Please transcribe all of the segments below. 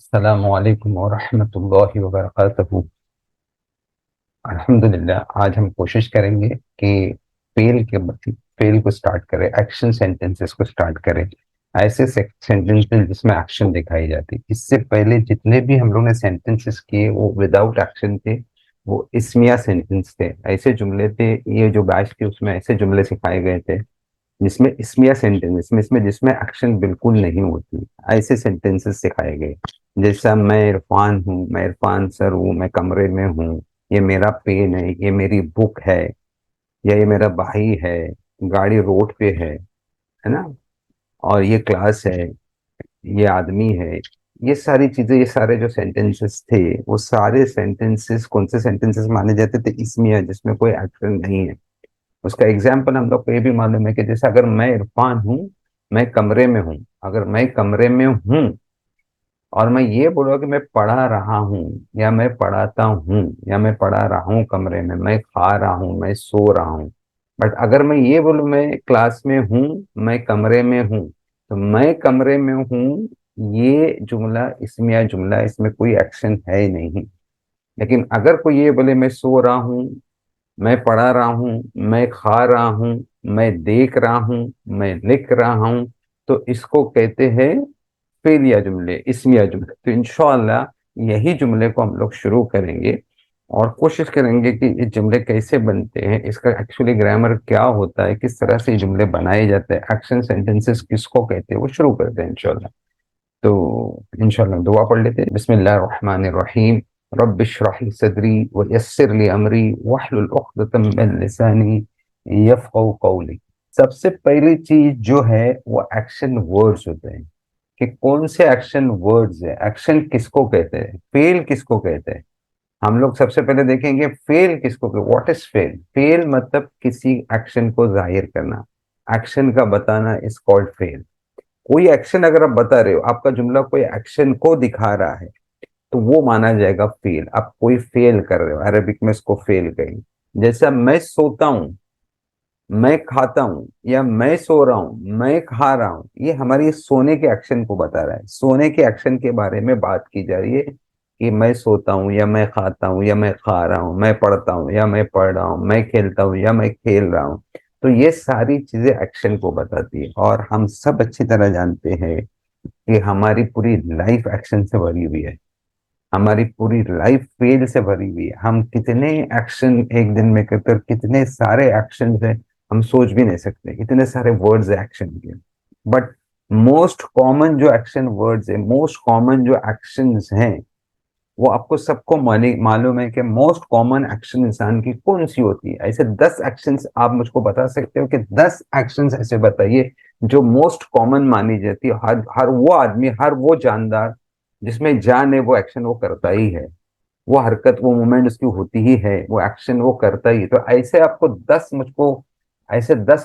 अस्सलामुअलैकुम वरहमतुल्लाहि वबरकातुहू। अल्हम्दुलिल्लाह, आज हम कोशिश करेंगे कि फेल को स्टार्ट करें, एक्शन सेंटेंसेस को स्टार्ट करें। ऐसे सेंटेंसेस जिसमें एक्शन दिखाई जाती। इससे पहले जितने भी हम लोग ने सेंटेंसेस किए वो विदाउट एक्शन थे, वो इसमिया सेंटेंस थे, ऐसे जुमले थे। ये जो बैच थी उसमें ऐसे जुमले सिखाए गए थे जिसमें इसमिया सेंटेंस, जिसमें एक्शन बिल्कुल नहीं होती, ऐसे सेंटेंसेस सिखाए गए। जैसा मैं इरफान हूँ, मैं इरफान सर हूँ, मैं कमरे में हूँ, ये मेरा पेन है, ये मेरी बुक है, या ये मेरा भाई है, गाड़ी रोड पे है ना, और ये क्लास है, ये आदमी है। ये सारी चीजें, ये सारे जो सेंटेंसेस थे, वो सारे सेंटेंसेस कौन से सेंटेंसेस माने जाते थे? इसमिया, जिसमें कोई एक्शन नहीं है। उसका एग्जाम्पल हम लोग को ये भी मालूम है कि जैसे अगर मैं इरफान हूँ, मैं कमरे में हूँ, अगर मैं कमरे में हूँ और मैं ये बोलूँ कि मैं पढ़ा रहा हूँ, या मैं पढ़ाता हूँ, या मैं पढ़ा रहा हूँ कमरे में, मैं खा रहा हूँ, मैं सो रहा हूँ। बट अगर मैं ये बोलूँ मैं क्लास में हूँ, मैं कमरे में हूँ, तो मैं कमरे में हूँ, ये जुमला इसमिया जुमला, इसमें कोई एक्शन है ही नहीं। लेकिन अगर कोई ये बोले मैं सो रहा हूँ, मैं पढ़ा रहा हूँ, मैं खा रहा हूँ, मैं देख रहा हूँ, मैं लिख रहा हूँ, तो इसको कहते हैं फेलिया जुमले, इसमिया जुमले। तो इंशाअल्लाह यही जुमले को हम लोग शुरू करेंगे और कोशिश करेंगे कि ये जुमले कैसे बनते हैं, इसका एक्चुअली ग्रामर क्या होता है, किस तरह से ये जुमले बनाए जाते हैं, एक्शन सेंटेंसेस किसको कहते हैं, वो शुरू करते हैं इंशाअल्लाह। तो इंशाल्लाह दुआ पढ़ लेते हैं। बिस्मिल्लाहिर रहमानिर रहीम। रब्ब इश्रह ली सदरी व यस्सिर ली अमरी वहलुल उक़दतम मिन लिसानी यफ़क़हू क़ौली। सबसे पहली चीज जो है वो एक्शन वर्ड्स होते हैं, कि कौन से एक्शन वर्ड्स है, एक्शन किसको कहते हैं, फेल किसको कहते हैं। हम लोग सबसे पहले देखेंगे फेल किसको कहते, व्हाट इज फेल। फेल मतलब किसी एक्शन को जाहिर करना, एक्शन का बताना इज कॉल्ड फेल। कोई एक्शन अगर आप बता रहे हो, आपका जुमला कोई एक्शन को दिखा रहा है, तो वो माना जाएगा फेल। आप कोई फेल कर रहे हो, अरबिक में इसको फेल कहेंगे। जैसा मैं सोता हूं, मैं खाता हूं, या मैं सो रहा हूं, मैं खा रहा हूं, ये हमारी सोने के एक्शन को बता रहा है। सोने के एक्शन के बारे में बात की जा रही है कि मैं सोता हूं, या मैं खाता हूं, या मैं खा रहा हूं, मैं पढ़ता हूं, या मैं पढ़ रहा हूं, मैं खेलता हूं, या मैं खेल रहा हूं। तो ये सारी चीजें एक्शन को बताती है। और हम सब अच्छी तरह जानते हैं कि हमारी पूरी लाइफ एक्शन से भरी हुई है, हमारी पूरी लाइफ फेल से भरी हुई है। हम कितने एक्शन एक दिन में करते हैं, और कितने सारे एक्शन है हम सोच भी नहीं सकते, इतने सारे वर्ड्स है एक्शन के। बट मोस्ट कॉमन जो एक्शन वर्ड्स है, मोस्ट कॉमन जो एक्शंस हैं, वो आपको सबको मालूम है कि मोस्ट कॉमन एक्शन इंसान की कौन सी होती है। ऐसे 10 एक्शंस आप मुझको बता सकते हो कि 10 एक्शंस ऐसे बताइए जो मोस्ट कॉमन मानी जाती है। हर हर वो आदमी, हर वो जानदार जिसमें जान है, वो एक्शन वो करता ही है, वो हरकत, वो मूवमेंट उसकी होती ही है, वो एक्शन वो करता ही। तो ऐसे आपको 10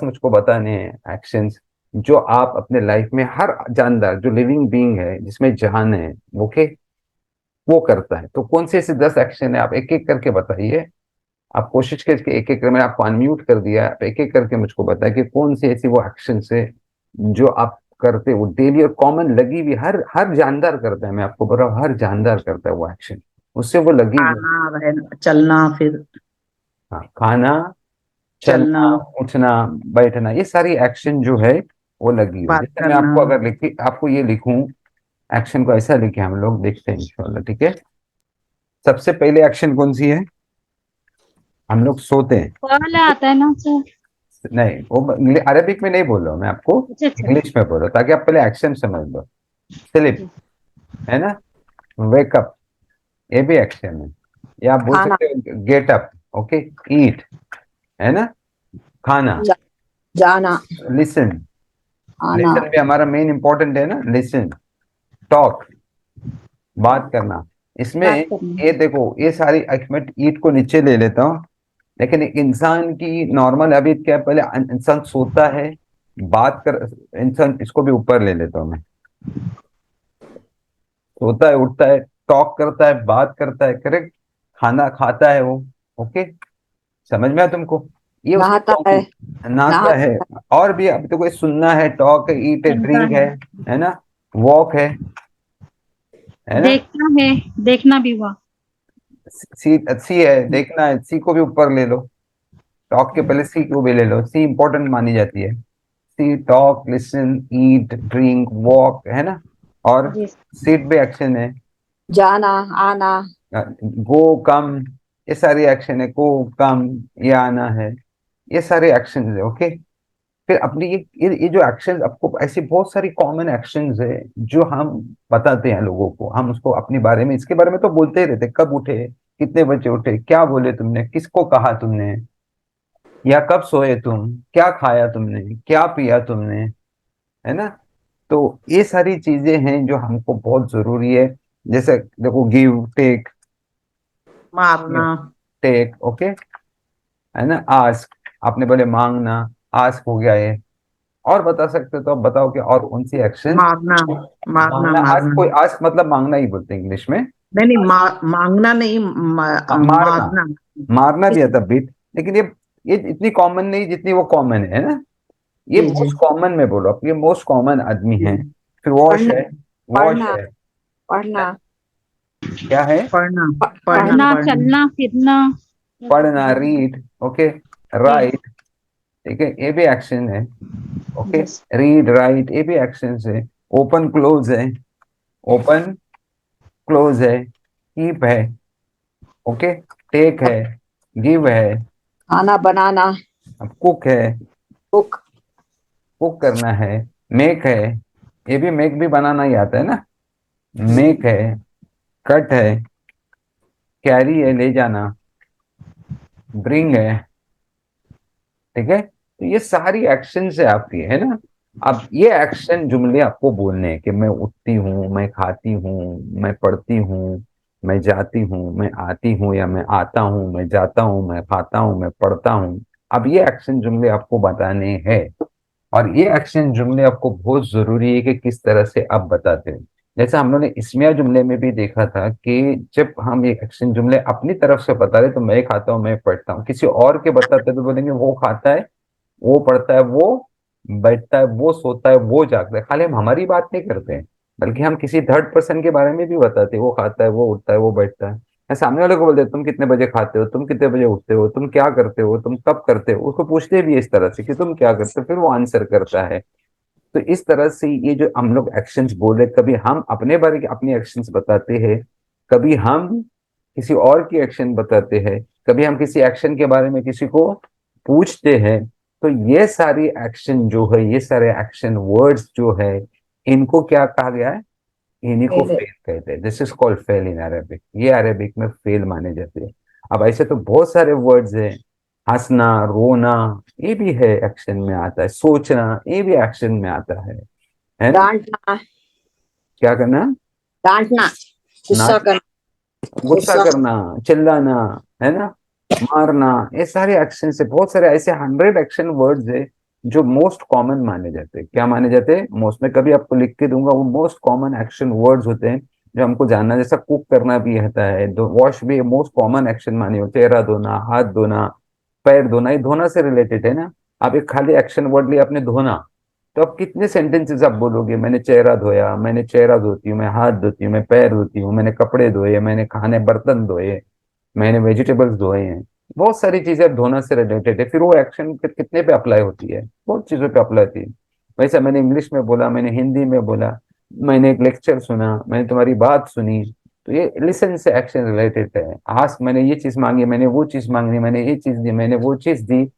मुझको बताने हैं एक्शंस जो आप अपने लाइफ में, हर जानदार जो लिविंग बीइंग है जिसमें जान है, ओके, वो करता है। तो कौन से ऐसे 10 एक्शन है, आप एक एक करके बताइए। आप कोशिश करके एक एक, मैंने आपको अनम्यूट कर दिया, आप एक एक करके मुझको बताए कि कौन सी ऐसी वो एक्शन है जो आप करते हो डेली, और कॉमन लगी हुई, हर हर जानदार करता है। मैं आपको बोल रहा हूँ, हर जानदार करता है वो एक्शन, उससे वो लगी हुई। खाना, रहना, चलना, फिर हाँ, खाना, चलना, चलना, उठना, बैठना, ये सारी एक्शन जो है वो लगी हुई। बात जैसे मैं करना। आपको अगर लिखी, आपको ये लिखूं, एक्शन को ऐसा लिखे, हम लोग देखते हैं इंशाल्लाह, ठीक है। सबसे पहले एक्शन कौन सी है? हम लोग सोते हैं। कॉल आता है ना सर। नहीं, वो अरबिक में नहीं बोल रहा हूँ मैं आपको, अच्छा अच्छा। इंग्लिश में बोल रहा हूँ, ताकि आप पहले एक्शन समझ लो। स्लिप, है ना, वेकअप, ये भी एक्शन है। या आप बोल खाना, सकते हो गेट अप, ओके, ईट, है ना, खाना। जा, जाना, लिसन, आना, लिसन भी हमारा मेन इंपॉर्टेंट है ना, लिसन। टॉक, बात करना। इसमें बात करना। ये देखो, ये सारी मैं ईट को नीचे ले लेता हूँ, लेकिन एक इंसान की नॉर्मल हैबिट क्या है, पहले इंसान सोता है, बात कर, इंसान, इसको भी ऊपर ले लेता हूँ मैं। सोता है, उठता है, टॉक करता है, बात करता है, करेक्ट, खाना खाता है वो, ओके, समझ में आया तुमको? ये उसकी नहाता है, नहाता है। नहाता और भी अब तो कोई सुनना है, टॉक है, ईट है, सुनता ड्रिंक है। है ना, वॉक है है ना। देखना है, देखना भी हुआ। सी सी है, देखना है, सी को भी ऊपर ले लो। टॉक के पहले सी को भी ले लो, सी इंपॉर्टेंट मानी जाती है। सी टॉक, लिसन, ईट, ड्रिंक, वॉक, है ना। और जी। सिट भी एक्शन है। जाना, आना। गो, कम, ये सारी एक्शन है। गो, कम, ये आना है, ये सारे एक्शन है। ओके। फिर अपनी ये जो एक्शन, आपको ऐसी बहुत सारी कॉमन एक्शंस है जो हम बताते हैं लोगों को। हम उसको अपने बारे में, इसके बारे में तो बोलते ही रहते, कब उठे, कितने बजे उठे, क्या बोले तुमने, किसको कहा तुमने, या कब सोए तुम, क्या खाया तुमने, क्या पिया तुमने, है ना। तो ये सारी चीजें हैं जो हमको बहुत जरूरी है। जैसे देखो, गिव, टेक, मारना। टेक, ओके, है ना। आस्क, आपने बोले मांगना, आस्क हो गया ये। और बता सकते हो तो आप बताओ कि और कौन सी एक्शन। मारना, मारना, मांगना, आज मारना। कोई, आज मतलब मांगना ही बोलते हैं इंग्लिश में। नहीं नहीं, मांगना नहीं, हाँ, मारना। मारना। मारना भी किस- आता बीट, लेकिन ये इतनी कॉमन नहीं जितनी वो कॉमन है ना। ये जी जी मोस्ट कॉमन में बोलो, अब ये मोस्ट कॉमन आदमी जी। है। फिर वॉश पढ़ना, है, वॉश पढ़ना, है। पढ़ना, क्या है? पढ़ना, पढ़ना, पढ़ना, पढ़ना। चलना फिरना। पढ़ना, रीड, ओके, यस। राइट, ठीक है, ये भी एक्शन है। ओके। यस। रीड, राइट, ये भी एक्शन है। ओपन, क्लोज है, ओपन, क्लोज है। कीप है, ओके, टेक है, गिव है। खाना बनाना। अब कुक है, कुक। कुक करना है। मेक है, ये भी मेक भी बनाना ही आता है ना। जी। मेक है, कट है, कैरी है, ले जाना, ब्रिंग है, ठीक है। तो ये सारी एक्शन है आपकी, है ना। अब ये एक्शन जुमले आपको बोलने हैं कि मैं उठती हूँ, मैं खाती हूँ, मैं पढ़ती हूँ, मैं जाती हूँ, मैं आती हूँ, या मैं आता हूँ, मैं जाता हूँ, मैं खाता हूँ, मैं पढ़ता हूँ। अब ये एक्शन जुमले आपको बताने हैं। और ये एक्शन जुमले आपको बहुत जरूरी है कि किस तरह से आप बताते हैं। जैसे हम लोगों ने इसमिया जुमले में भी देखा था कि जब हम ये एक्शन जुमले अपनी तरफ से बता रहे, तो मैं खाता हूँ, मैं पढ़ता हूँ, किसी और के बताते तो बोलेंगे वो खाता है, वो पढ़ता है, वो बैठता है, वो सोता है, वो जागता है। खाली हम हमारी बात नहीं करते हैं, बल्कि हम किसी थर्ड पर्सन के बारे में भी बताते हैं। वो खाता है, वो उठता है, वो बैठता है। मैं सामने वाले को बोलते हैं, तुम कितने बजे खाते हो, तुम कितने बजे उठते हो, तुम क्या करते हो, तुम कब करते हो। उसको पूछते भी इस तरह से कि तुम क्या करते हो, फिर वो आंसर करता है। तो इस तरह से ये जो हम लोग एक्शंस बोले, कभी हम अपने बारे के अपनी एक्शंस बताते हैं, कभी हम किसी और की एक्शन बताते हैं, कभी हम किसी एक्शन के बारे में किसी को पूछते हैं। तो ये सारी एक्शन जो है, ये सारे एक्शन वर्ड्स जो है, इनको क्या कहा गया है? इन्हीं को पहले। फेल कहते हैं। This is called fail in Arabic. ये अरेबिक में फेल माने जाते हैं। अब ऐसे तो बहुत सारे वर्ड्स हैं। हंसना, रोना, ये भी है एक्शन में आता है। सोचना, ये भी एक्शन में आता है ना। डांटना, क्या करना? डांटना, गुस्सा नाच, करना। गुस्सा गुस्सा। करना, चिल्लाना, है ना, मारना, ये सारे एक्शन से बहुत सारे ऐसे 100 एक्शन वर्ड्स है जो मोस्ट कॉमन माने जाते हैं। क्या माने जाते हैं? मोस्ट, में कभी आपको लिख के दूंगा, वो मोस्ट कॉमन एक्शन वर्ड्स होते हैं जो हमको जानना। जैसा कुक करना भी आता है, वॉश भी मोस्ट कॉमन एक्शन माने होते हैं। चेहरा धोना, हाथ धोना, पैर धोना, ये धोना से रिलेटेड है ना। आप एक खाली एक्शन वर्ड लिया आपने, धोना, तो आप कितने सेंटेंसेस आप बोलोगे? मैंने चेहरा धोया, मैंने चेहरा धोती हूँ, मैं हाथ धोती हूँ, मैं पैर धोती हूँ, मैंने कपड़े धोए, मैंने खाने बर्तन धोए, मैंने वेजिटेबल्स धोए हैं। बहुत सारी चीजें अब धोना से रिलेटेड है। फिर वो एक्शन कितने पे अप्लाई होती है? बहुत चीजों पे अप्लाई होती है। वैसे मैंने इंग्लिश में बोला, मैंने हिंदी में बोला, मैंने एक लेक्चर सुना, मैंने तुम्हारी बात सुनी, तो ये लिसन से एक्शन रिलेटेड है। आस्क, मैंने ये चीज मांगी, मैंने वो चीज मांगी, मैंने ये चीज दी, मैंने वो चीज दी।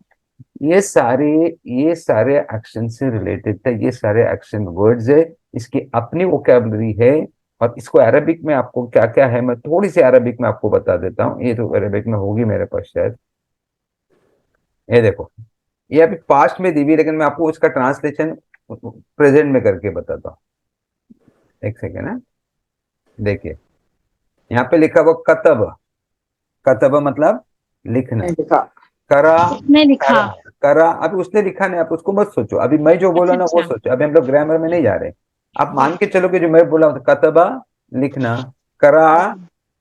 ये सारे ये सारे एक्शन से रिलेटेड है। ये सारे एक्शन वर्ड्स है, इसकी अपनी वोकैबुलरी है। और इसको अरबिक में आपको क्या क्या है, मैं थोड़ी सी अरबिक में आपको बता देता हूँ। ये तो अरबिक में होगी मेरे पास शायद। ये देखो, ये अभी पास्ट में दी हुई, लेकिन मैं आपको इसका ट्रांसलेशन प्रेजेंट में करके बताता हूँ। एक सेकेंड है, देखिए, यहाँ पे लिखा हुआ कतब। कतब मतलब लिखना। लिखा। करा, उसने लिखा। करा, करा। अभी उसने लिखा नहीं, आप उसको मत सोचो। अभी मैं जो बोला अच्छा ना वो अच्छा। सोचो। अभी हम लोग ग्रामर में नहीं जा रहे। आप मान के चलो कि जो मैं बोला कतबा, लिखना, करा,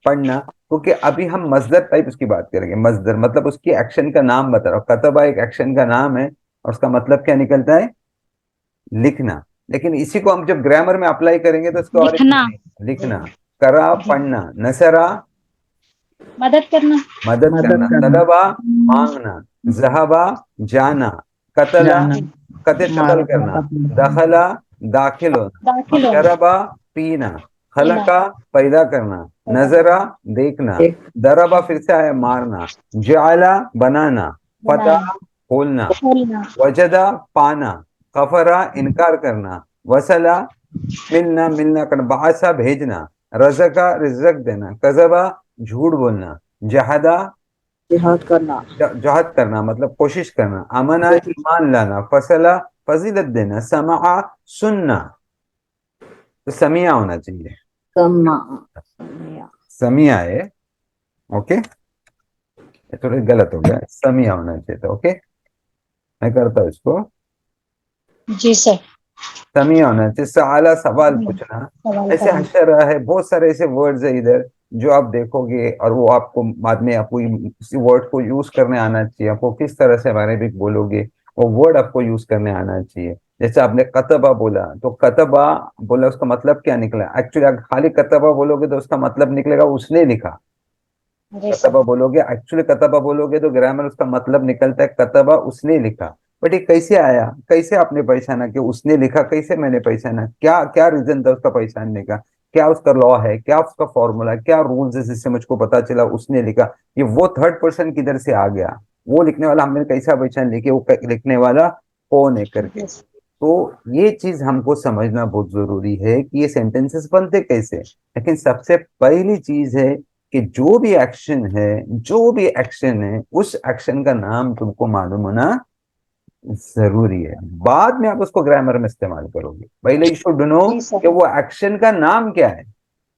पढ़ना। क्योंकि अभी हम मजदर टाइप उसकी बात करेंगे। मजदर मतलब उसकी एक्शन का नाम बता रहा हूँ। कतबा एक एक्शन का नाम है, और उसका मतलब क्या निकलता है? लिखना। लेकिन इसी को हम जब ग्रामर में अप्लाई करेंगे तो उसका और एक लिखना। मीनिंग, लिखना। करा पढ़ना, नसरा मदद करना, मदद करना, तलबा मांगना, जहबा जाना, कतला कत्ल करना, दखला दाखिल होना, दाखिल होना, शरबा पीना, पीना, खलका पैदा करना, नजरा देखना, दरबा फिर से आया मारना, जाला बनाना, फता बनाना, खोलना, खोलना, वजदा पाना, कफरा इनकार करना, वसला मिलना मिलना करना, बासा भेजना, रज़का रिज़्क देना, कज़बा झूठ बोलना, जहदा जिहाद करना, जहद करना मतलब कोशिश करना, अमना ईमान लाना, फसला फजीलत देना, समा सुनना। तो समिया होना चाहिए, समा, समिया है। ओके, ये थोड़ा गलत हो गया, समिया होना चाहिए था। ओके, मैं करता हूँ इसको, जी सर, समिया होना चाहिए। सवाला सवाल पूछना, सवाल ऐसे करना, हशरा है, बहुत सारे ऐसे वर्ड्स है इधर जो आप देखोगे और वो आपको बाद में आपको इसी वर्ड को यूज करने आना चाहिए। आपको किस तरह से अरेबिक बोलोगे वो वर्ड आपको यूज करने आना चाहिए। जैसे आपने कतबा बोला, तो कतबा बोला उसका मतलब क्या निकला? एक्चुअली अगर खाली कतबा बोलोगे तो उसका मतलब निकलेगा उसने लिखा। जी सर, कतबा बोलोगे, एक्चुअली कतबा बोलोगे तो ग्रामर उसका मतलब निकलता है कतबा उसने लिखा। बट ये कैसे आया, कैसे आपने पहचाना कि उसने लिखा? कैसे मैंने पहचाना? क्या क्या रीजन था उसका पहचानने का? क्या उसका लॉ है, क्या उसका फॉर्मूला, क्या रूल्स है जिससे मुझको पता चला उसने लिखा? ये वो थर्ड पर्सन किधर से आ गया? वो लिखने वाला हमने कैसा पहचान लिया कि वो लिखने वाला कौन है करके? जी तो ये चीज हमको समझना बहुत जरूरी है कि ये सेंटेंसेस बनते कैसे। लेकिन सबसे पहली चीज है कि जो भी एक्शन है, जो भी एक्शन है, उस एक्शन का नाम तुमको मालूम होना जरूरी है। बाद में आप उसको ग्रामर में इस्तेमाल करोगे, पहले यू शुड नो जी सर, कि वो एक्शन का नाम क्या है।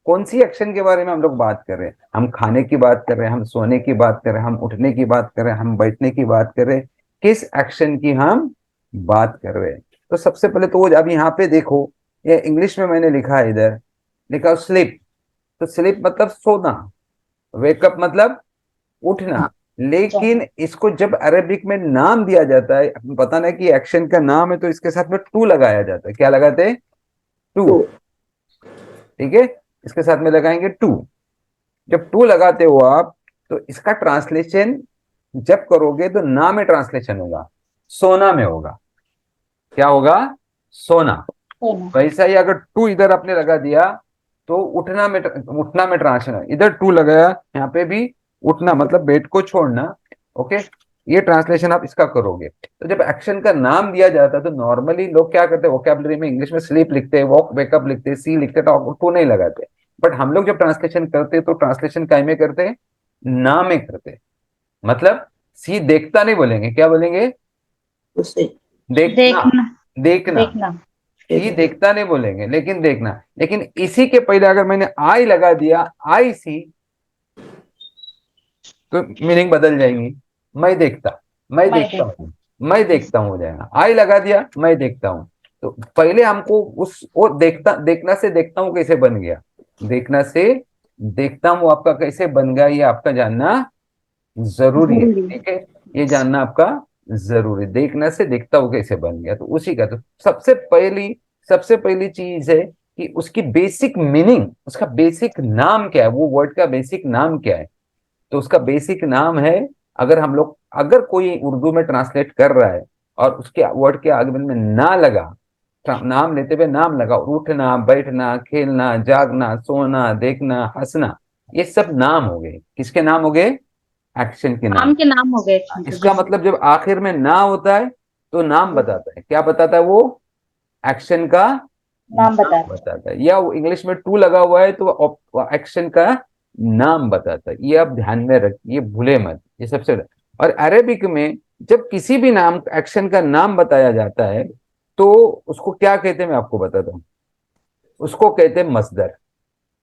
कौन सी एक्शन के बारे में हम लोग बात कर रहे हैं? हम खाने की बात कर रहे हैं, हम सोने की बात कर रहे हैं, हम उठने की बात कर रहे हैं, हम बैठने की बात कर रहे हैं? किस एक्शन की हम बात कर रहे हैं? तो सबसे पहले तो वो अब यहाँ पे देखो, ये इंग्लिश में मैंने लिखा है, इधर लिखा स्लीप। तो स्लीप मतलब सोना, वेकअप मतलब उठना। लेकिन इसको जब अरेबिक में नाम दिया जाता है, पता ना कि एक्शन का नाम है, तो इसके साथ में टू लगाया जाता है। क्या लगाते हैं? टू। तो ठीक है, इसके साथ में लगाएंगे टू। जब टू लगाते हो आप, तो इसका ट्रांसलेशन जब करोगे तो ना में ट्रांसलेशन होगा, सोना में होगा। क्या होगा? सोना। सोना, वैसा ही अगर टू इधर आपने लगा दिया तो उठना में ट्रांसलेशन, इधर टू लगाया यहाँ पे भी उठना मतलब बेड को छोड़ना। ओके, ये ट्रांसलेशन आप इसका करोगे। तो जब एक्शन का नाम दिया जाता है तो नॉर्मली लोग क्या करते हैं, वोकैबुलरी में इंग्लिश में स्लीप लिखते हैं, वॉक वेकअप लिखते हैं, सी लिखते हैं, तो टू नहीं लगाते। बट हम लोग जब ट्रांसलेशन करते हैं तो ट्रांसलेशन काय में करते हैं? ना में करते हैं। मतलब सी देखता नहीं बोलेंगे, क्या बोलेंगे? उसे देखना। देखना, देखना। देखना, सी देखता नहीं बोलेंगे, लेकिन देखना। लेकिन इसी के पहले अगर मैंने आई लगा दिया, आई सी, तो मीनिंग बदल जाएंगी। मैं देखता, मैं मैं देखता देखता, हूँ, मैं देखता हूँ हो जाएगा। आई लगा दिया, मैं देखता हूँ। तो पहले हमको उस वो देखता, देखना से देखता हूँ कैसे बन गया, देखना से देखता हूँ आपका कैसे बन गया, ये आपका जानना जरूरी है। जरूरी, ठीक है, ये जानना आपका जरूरी, देखना से देखता हूँ कैसे बन गया। तो उसी का तो सबसे पहली चीज है कि उसकी बेसिक मीनिंग, उसका बेसिक नाम क्या है, वो वर्ड का बेसिक नाम क्या है। तो उसका बेसिक नाम है, अगर हम लोग, अगर कोई उर्दू में ट्रांसलेट कर रहा है और उसके वर्ड के आगे में ना लगा, नाम लेते हुए नाम लगा, उठना बैठना खेलना जागना सोना देखना हंसना, ये सब नाम हो गए। किसके नाम हो गए? एक्शन के नाम। नाम के नाम हो गए जी इसका सर, मतलब जब आखिर में ना होता है तो नाम बताता है। क्या बताता है वो? एक्शन का नाम नाम बता, बताता है। या वो इंग्लिश में टू लगा हुआ है तो एक्शन का नाम बताता है। ये आप ध्यान में रखिए, भूले मत, ये सबसे। और अरेबिक में जब किसी भी नाम एक्शन का नाम बताया जाता है तो उसको क्या कहते हैं, मैं आपको बताता हूँ। उसको कहते हैं मसदर।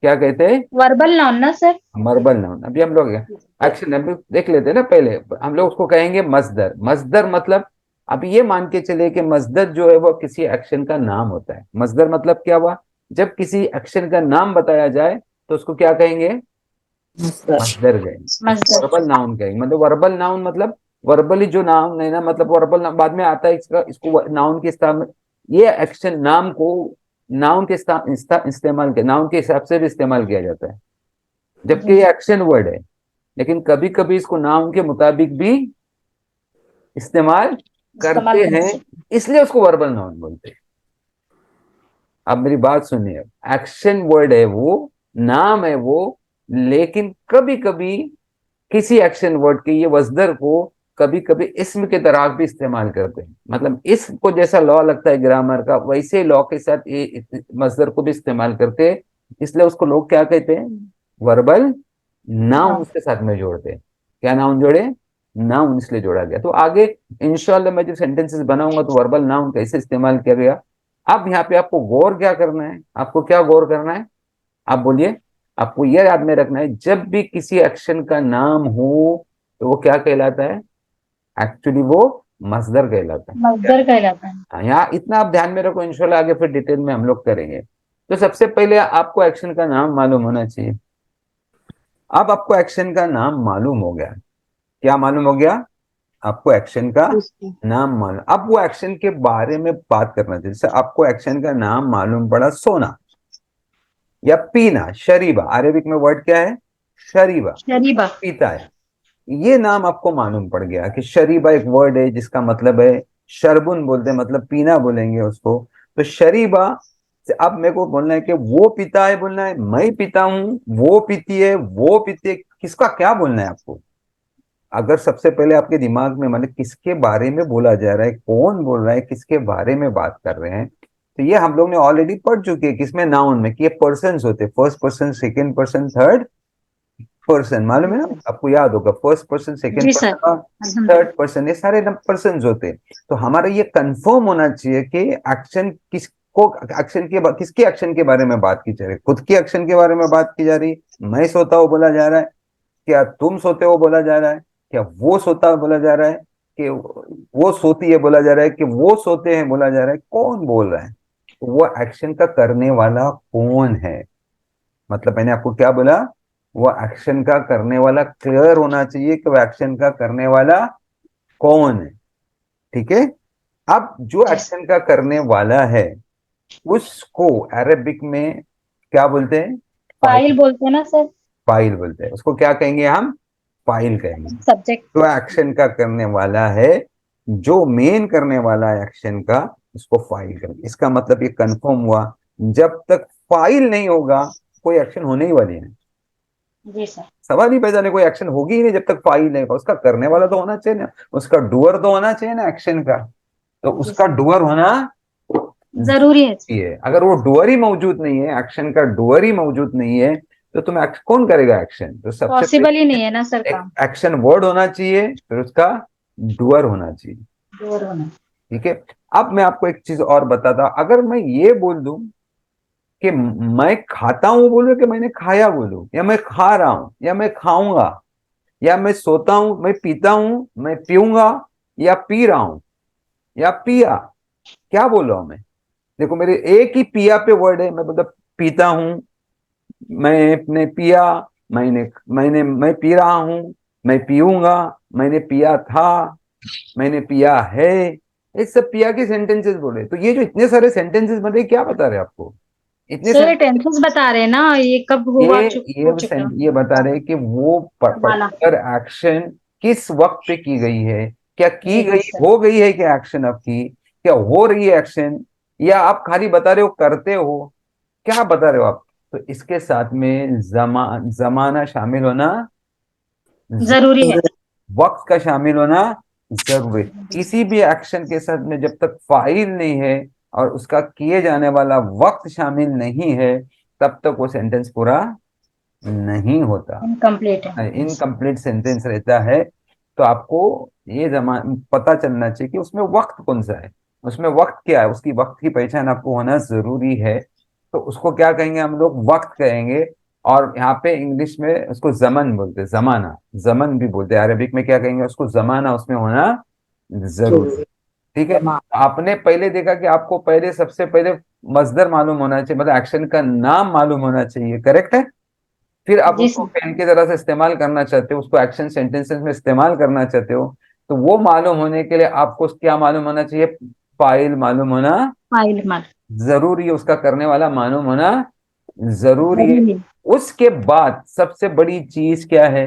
क्या कहते हैं? वर्बल नाउन ना सर, मर्बल नाउन। अभी हम लोग एक्शन अभी देख लेते हैं ना, पहले हम लोग उसको कहेंगे मसदर। मसदर मतलब, अब ये मान के चले कि मसदर जो है वो किसी एक्शन का नाम होता है। मसदर मतलब क्या हुआ? जब किसी एक्शन का नाम बताया जाए तो उसको क्या कहेंगे? मस्तर मसदर कहेंगे, उसको मजदर, वर्बल नाउन कहेंगे। मतलब वर्बल नाउन मतलब वर्बली जो नाउन है ना, मतलब वर्बल नाउन बाद में आता है, इसका इसको नाउन की स्थान में, ये एक्शन नाम को नाउन के इस्तेमाल के नाउन के हिसाब से भी इस्तेमाल किया जाता है, जबकि जी। ये एक्शन वर्ड है, लेकिन कभी कभी इसको नाउन के मुताबिक भी इस्तेमाल इस्तेमाल करते करना हैं, चाहिए। इसलिए उसको वर्बल नाउन बोलते हैं। अब मेरी बात सुनिए, एक्शन वर्ड है वो, नाम है वो, लेकिन कभी कभी किसी एक्शन वर्ड के ये वजदर को कभी कभी इसम के तरह भी इस्तेमाल करते हैं। मतलब इसम को जैसा लॉ लगता है ग्रामर का, वैसे लॉ के साथ ये मजदर को भी इस्तेमाल करते हैं, इसलिए उसको लोग क्या कहते हैं, वर्बल नाउन हाँ। उसके साथ में जोड़ते हैं। क्या नाउन जोड़े, नाउन इसलिए जोड़ा गया। तो आगे इंशाल्लाह मैं जब सेंटेंसेस बनाऊंगा तो वर्बल नाउन कैसे इस्तेमाल किया गया। अब यहाँ पे आपको गौर क्या करना है, आपको क्या गौर करना है, आप बोलिए। आपको यह याद में रखना है, जब भी किसी एक्शन का नाम हो तो वो क्या कहलाता है, एक्चुअली वो मसदर कहलाता है। मजदर कहलाता है। हाँ, यहाँ इतना आप ध्यान में रखो, इंशाल्लाह आगे फिर डिटेल में हम लोग करेंगे। तो सबसे पहले आपको एक्शन का नाम मालूम होना चाहिए। अब आपको एक्शन का नाम मालूम हो गया, क्या मालूम हो गया, आपको एक्शन का नाम मालूम। अब वो एक्शन के बारे में बात करना चाहिए। जैसे आपको एक्शन का नाम मालूम पड़ा, सोना या पीना, शरीबा, अरेबिक में वर्ड क्या है, शरीबा, शरीबा। पीता है। ये नाम आपको मालूम पड़ गया कि शरीबा एक वर्ड है जिसका मतलब है शरबुन बोलते हैं, मतलब पीना बोलेंगे उसको। तो शरीबा से अब मेरे को बोलना है कि वो पीता है बोलना है, मैं पीता हूं, वो पीती है, वो पीती है, किसका क्या बोलना है आपको। अगर सबसे पहले आपके दिमाग में मतलब किसके बारे में बोला जा रहा है, कौन बोल रहा है, किसके बारे में बात कर रहे हैं, तो ये हम लोग ने ऑलरेडी पढ़ चुके हैं किसमें, नाउन में, कि ये पर्सन होते, first person, second person, third person, मालूम है ना आपको, याद होगा, फर्स्ट पर्सन, सेकेंड जी सर। पर्सन और थर्ड पर्सन, ये सारे पर्सन होते हैं। तो हमारा ये कंफर्म होना चाहिए कि एक्शन किसको, एक्शन के किसके एक्शन के बारे में बात की जा रही है, खुद की एक्शन के बारे में बात की जा रही, मैं सोता हूँ बोला जा रहा है, क्या तुम सोते हो बोला जा रहा है, क्या वो सोता है बोला जा रहा है, कि वो सोती है बोला जा रहा है, कि वो सोते हैं बोला जा रहा है, कौन बोल रहा है, तो वो एक्शन का करने वाला कौन है। मतलब मैंने आपको क्या बोला, वो एक्शन का करने वाला क्लियर होना चाहिए कि वो एक्शन का करने वाला कौन है। ठीक है। अब जो एक्शन का करने वाला है उसको अरेबिक में क्या बोलते हैं, फाइल बोलते हैं ना सर। फाइल बोलते हैं। उसको क्या कहेंगे हम, फाइल कहेंगे। सब्जेक्ट। जो एक्शन का करने वाला है, जो मेन करने वाला है एक्शन का, उसको फाइल करेंगे। इसका मतलब ये कंफर्म हुआ, जब तक फाइल नहीं होगा कोई एक्शन होने ही वाली नहीं। जी सर। सवाल ही पैदा नहीं, कोई एक्शन होगी ही नहीं जब तक फाइल नहीं होगा। उसका करने वाला तो होना चाहिए ना, उसका डूअर तो होना चाहिए ना एक्शन का, तो उसका डूअर होना जरूरी है। है। अगर वो डूअर ही मौजूद नहीं है, एक्शन का डूअर ही मौजूद नहीं है, तो तुम कौन करेगा एक्शन। तो सबसे पॉसिबल ही नहीं है ना सर पहले काम। एक्शन वर्ड होना चाहिए, फिर उसका डूअर होना चाहिए। दूर होना। ठीक है। अब मैं आपको एक चीज और बताता, अगर मैं ये बोल दूं कि मैं खाता हूं बोलूं, कि मैंने खाया बोलूं, या मैं खा रहा हूं, या मैं खाऊंगा, या मैं सोता हूं, मैं पीता हूं, मैं पीऊंगा, या पी रहा हूं, या पिया, क्या बोल रहा हूं मैं। देखो मेरे एक ही पिया पे वर्ड है, मैं मतलब पीता हूं, मैंने पिया, मैं पी रहा हूं, मैं पीऊंगा, मैंने पिया था, मैंने पिया है, ये सब पिया के सेंटेंसेस बोले। तो ये जो इतने सारे सेंटेंसेस बन रहे, क्या बता रहे आपको, इतने सर टेंसेस बता रहे हैं ना, ये कब हुआ, हो चुका। ये बता रहे कि वो वाला। पर्टिकुलर एक्शन किस वक्त पे की गई है, क्या की जी गई, सर। हो गई है क्या एक्शन आपकी, क्या हो रही है एक्शन, या आप खाली बता रहे हो करते हो, क्या बता रहे हो आप। तो इसके साथ में जमाना शामिल होना, जरूरी है। वक्त का शामिल होना जरूरी। किसी भी एक्शन के साथ में जब तक फाइल नहीं है और उसका किए जाने वाला वक्त शामिल नहीं है, तब तक वो सेंटेंस पूरा नहीं होता, इनकम्प्लीट है। इनकम्प्लीट सेंटेंस रहता है। तो आपको ये पता चलना चाहिए कि उसमें वक्त कौन सा है, उसमें वक्त क्या है, उसकी वक्त की पहचान आपको होना जरूरी है। तो उसको क्या कहेंगे हम लोग, वक्त कहेंगे। और यहाँ पे इंग्लिश में उसको जमन बोलते हैं, जमाना, जमन भी बोलते हैं। अरबिक में क्या कहेंगे उसको, जमाना, उसमें होना जरूरी। ठीक है। आपने पहले देखा कि आपको पहले सबसे पहले मजदर मालूम होना चाहिए, मतलब एक्शन का नाम मालूम होना चाहिए, करेक्ट है। फिर आप जी उसको सर। पेन की तरह से इस्तेमाल करना चाहते हो, उसको एक्शन सेंटेंसेस में इस्तेमाल करना चाहते हो, तो वो मालूम होने के लिए आपको क्या मालूम होना चाहिए, फाइल मालूम होना। फाइल माल। जरूरी है, उसका करने वाला मालूम होना जरूरी है। जरूरी। उसके बाद सबसे बड़ी चीज क्या है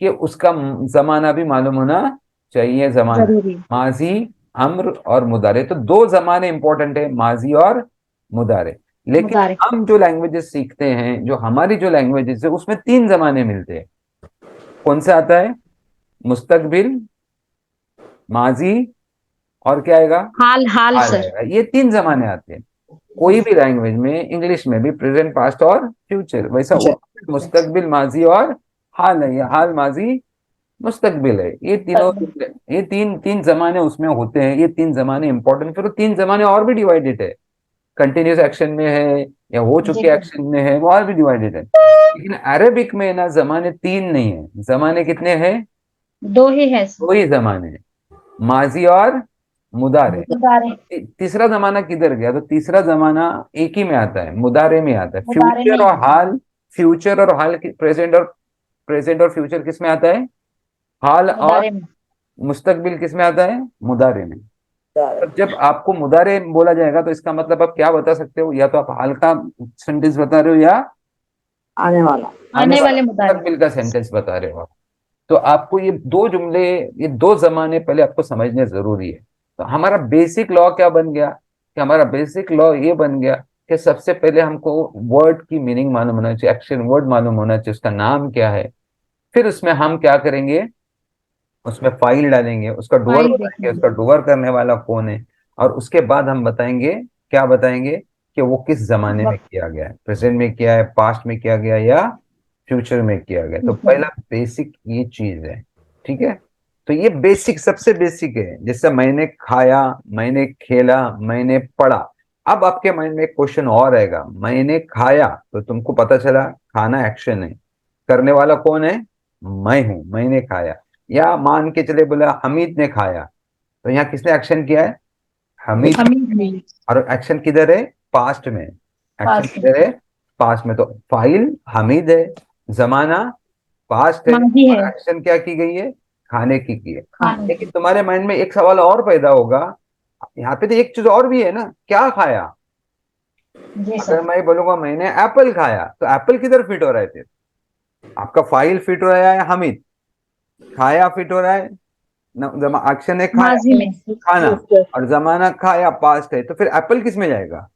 कि उसका जमाना भी मालूम होना चाहिए। जमाना, जरूरी। माजी, अम्र और मुदारे, तो दो जमाने इंपॉर्टेंट है, माजी और मुदारे। लेकिन मुदारे। हम जो लैंग्वेजेस सीखते हैं, जो हमारी जो लैंग्वेजेस है, उसमें तीन जमाने मिलते हैं। कौन सा आता है? मुस्तकबिल, माजी और क्या आएगा? हाल हाल हाल सर। आएगा। ये तीन जमाने आते हैं कोई भी लैंग्वेज में। इंग्लिश में भी प्रेजेंट, पास्ट और फ्यूचर, वैसा अच्छा। मुस्तकबिल, माजी और हाल है। ये हाल, माजी, मुस्तकबिल है। ये तीनों, ये तीन तीन जमाने उसमें होते हैं। ये तीन जमाने इंपॉर्टेंट। फिर वो तीन जमाने और भी डिवाइडेड है, कंटिन्यूस एक्शन में है या हो जी चुके सर। एक्शन में है, वो और भी डिवाइडेड है। लेकिन अरेबिक में ना जमाने तीन नहीं है, जमाने कितने हैं? दो ही है सर। दो ही जमाने हैं, माजी और मुदारे। मुदारे। तीसरा जमाना किधर गया? तो तीसरा जमाना एक ही में आता है, मुदारे में आता है। मुदारे में फ्यूचर और है। हाल, फ्यूचर और हाल, प्रेजेंट और फ्यूचर किस में आता है? हाल। और मुदारे में। मुस्तकबिल किस में आता है? मुदारे में। अब जब आपको मुदारे बोला जाएगा तो इसका मतलब आप क्या बता सकते हो? या तो आप हाल का सेंटेंस बता रहे हो या आने वाला। आने आने वाला वाले मुदारे। मुस्तकबिल का सेंटेंस बता रहे हो। तो आपको ये दो जुमले, ये दो जमाने पहले आपको समझने जरूरी है। तो हमारा बेसिक लॉ क्या बन गया? कि हमारा बेसिक लॉ ये बन गया कि सबसे पहले हमको वर्ड की मीनिंग मालूम होना चाहिए, एक्शन वर्ड मालूम होना चाहिए, उसका नाम क्या है। फिर उसमें हम क्या करेंगे? उसमें फाइल डालेंगे, उसका डुअर फाइल बताएंगे, उसका देखेंगे। डुअर करने वाला कौन है। और उसके बाद हम बताएंगे, क्या बताएंगे? कि वो किस जमाने में वक्त। किया गया है, प्रेजेंट में किया है, पास्ट में किया गया या फ्यूचर में किया गया। तो ठीक है। पहला बेसिक ये चीज है। ठीक है। तो ये बेसिक, सबसे बेसिक है। जैसे मैंने खाया, मैंने खेला, मैंने पढ़ा। अब आपके माइंड में एक क्वेश्चन और आएगा, मैंने खाया तो तुमको पता चला खाना एक्शन है, करने वाला कौन है? मैं हूं, मैंने खाया। या मान के चले बोला हमीद ने खाया, तो यहाँ किसने एक्शन किया है? हमीद। हमीद में। और एक्शन किधर है? पास्ट में। एक्शन पास में। किधर है? पास्ट में। तो फाइल हमीद है, जमाना पास्ट है, माजी और है। एक्शन क्या की गई है? खाने की है। खाने लेकिन की। तुम्हारे माइंड में एक सवाल और पैदा होगा, यहाँ पे तो एक चीज और भी है ना, क्या खाया? जी अगर सर। मैं बोलूंगा मैंने एप्पल खाया, तो एप्पल किधर फिट हो रहा है फिर? आपका फाइल फिट हो रहा है हमीद, खाया फिट हो रहा है, एक्शन है खाया, माजी में। खाना, और जमाना खाया पास्ट है, तो फिर एप्पल किस में जाएगा?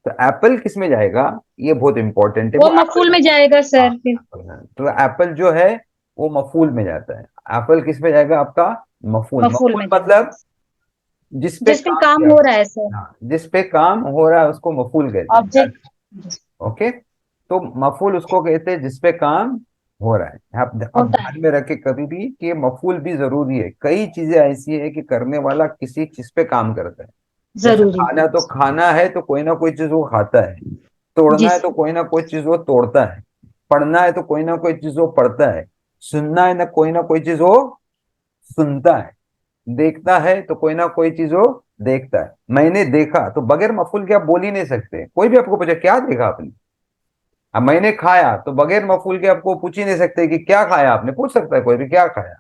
तो एप्पल किस में जाएगा? ये बहुत इंपॉर्टेंट है, वो वो मफूल एप्पल। में जाएगा हाँ, सर फिर। एप्पल है। तो एप्पल जो है वो मफूल में जाता है। एप्पल किस में जाएगा आपका? मफूल। मफूल मफूल में जाएगा। मतलब जिस पे जिस पे काम काम किया हो गया। रहा है सर। हाँ, जिस पे काम हो रहा है उसको मफूल कहते हैं। ऑब्जेक्ट। ओके। तो मफूल उसको कहते हैं जिस पे काम हो रहा है। आप अब होता है। ध्यान में रखे कभी भी कि मफूल भी जरूरी है। कई चीजें ऐसी है कि करने वाला किसी चीज पे काम करता है। जैसे जरूरी। खाना, तो खाना है तो कोई ना कोई चीज वो खाता है। जी तोड़ना है तो सर। कोई ना कोई चीज वो तोड़ता है। पढ़ना है तो कोई ना कोई चीज वो पढ़ता है। सुनना है ना कोई चीज वो सुनता है। देखता है तो कोई ना कोई चीज वो देखता है। मैंने देखा, तो बगैर मफूल के आप बोल ही नहीं सकते। कोई भी आपको पूछे क्या देखा आपने, अब मैंने खाया, तो बगैर मफूल के आपको पूछ ही नहीं सकते कि क्या खाया आपने। पूछ सकता है कोई भी क्या खाया।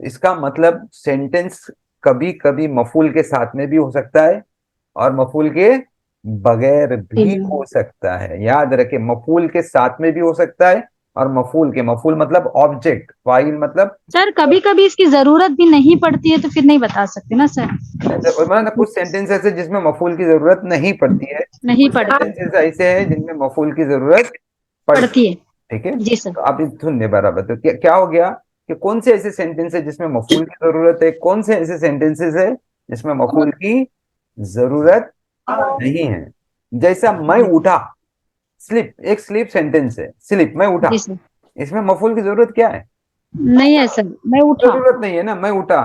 इसका मतलब सेंटेंस कभी कभी मफूल के साथ में भी हो सकता है और मफूल के बगैर भी ठीक। हो सकता है। याद रखे, मफूल के साथ में भी हो सकता है और मफूल मतलब ऑब्जेक्ट, फाइल मतलब। सर कभी कभी इसकी जरूरत भी नहीं पड़ती है तो फिर नहीं बता सकते ना सर। मतलब कुछ सेंटेंसेस है जिसमें मफूल की जरूरत नहीं पड़ती है, नहीं कुछ पड़ती। सेंटेंसेस ऐसे हैं जिनमें मफूल की जरूरत पड़ती पड़ती है। है। ठीक है। जी सर। तो आप इस सुनने बराबर, तो क्या हो गया कि कौन से ऐसे सेंटेंस है जिसमें मफूल की जरूरत है, कौन से ऐसे सेंटेंसेस है जिसमें मफूल की जरूरत नहीं है। जैसा मैं उठा, स्लिप, एक स्लिप सेंटेंस है, स्लिप, मैं उठा। जी सर। इसमें मफूल की जरूरत क्या है? नहीं है सर। मैं उठा। जरूरत नहीं है ना, मैं उठा।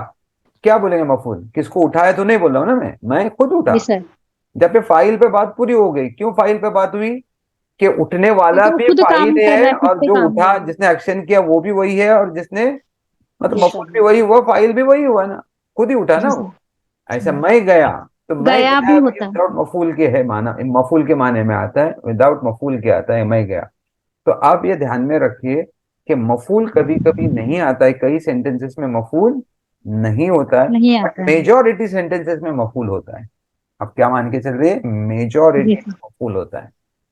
क्या बोलेंगे मफूल? किसको उठाया तो नहीं बोल रहा हूं ना, मैं खुद उठा। जी सर। जब पे फाइल पे बात पूरी हो गई, क्यों फाइल पे बात हुई? कि उठने वाला क्योंकि वो भी खुद फाइल काम कर रहा है है, खुद और पे जो काम कर उठा, रहा है। जिसने एक्शन किया वो भी वही है, और जिसने मतलब जी मफूल भी वही हुआ, फाइल भी वही हुआ ना, खुद ही उठा ना जी वो। सर। ऐसा मैं गया, तो मैं गया भी गया भी होता है। विदाउट मफूल के है माना, मफूल के माने में आता है, विदाउट मफूल के आता है मैं गया। तो आप ये ध्यान में रखिए कि मफूल कभी कभी नहीं आता है, कई सेंटेंसेस में मफूल नहीं होता है, नहीं बट आता है। मेजॉरिटी सेंटेंसेस में मफूल होता है। अब क्या मान के चल रहे हैं, जी मेजॉरिटी सर। मफूल होता है,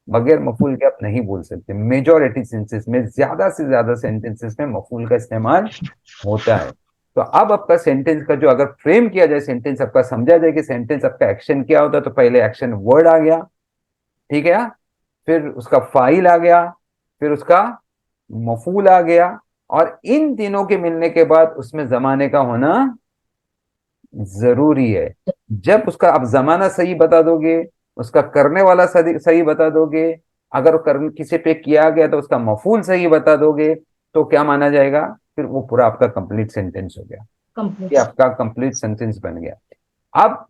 बगैर मफूल के आप नहीं बोल सकते। मेजॉरिटी सेंटेंसेस में, ज्यादा से ज्यादा सेंटेंसेस में मफूल का इस्तेमाल होता है। तो अब आपका सेंटेंस का जो अगर फ्रेम किया जाए, सेंटेंस आपका समझा जाए कि सेंटेंस आपका एक्शन क्या होता है, तो पहले एक्शन वर्ड आ गया, ठीक है, फिर उसका फाइल आ गया, फिर उसका मफूल आ गया, और इन तीनों के मिलने के बाद उसमें जमाने का होना जरूरी है। जब उसका आप जमाना सही बता दोगे, उसका करने वाला सही सही बता दोगे, अगर वो किसी पे किया गया तो उसका मफूल सही बता दोगे, तो क्या माना जाएगा, फिर वो पूरा आपका कंप्लीट सेंटेंस हो गया, ये कंप्लीट। आपका कंप्लीट सेंटेंस बन गया। अब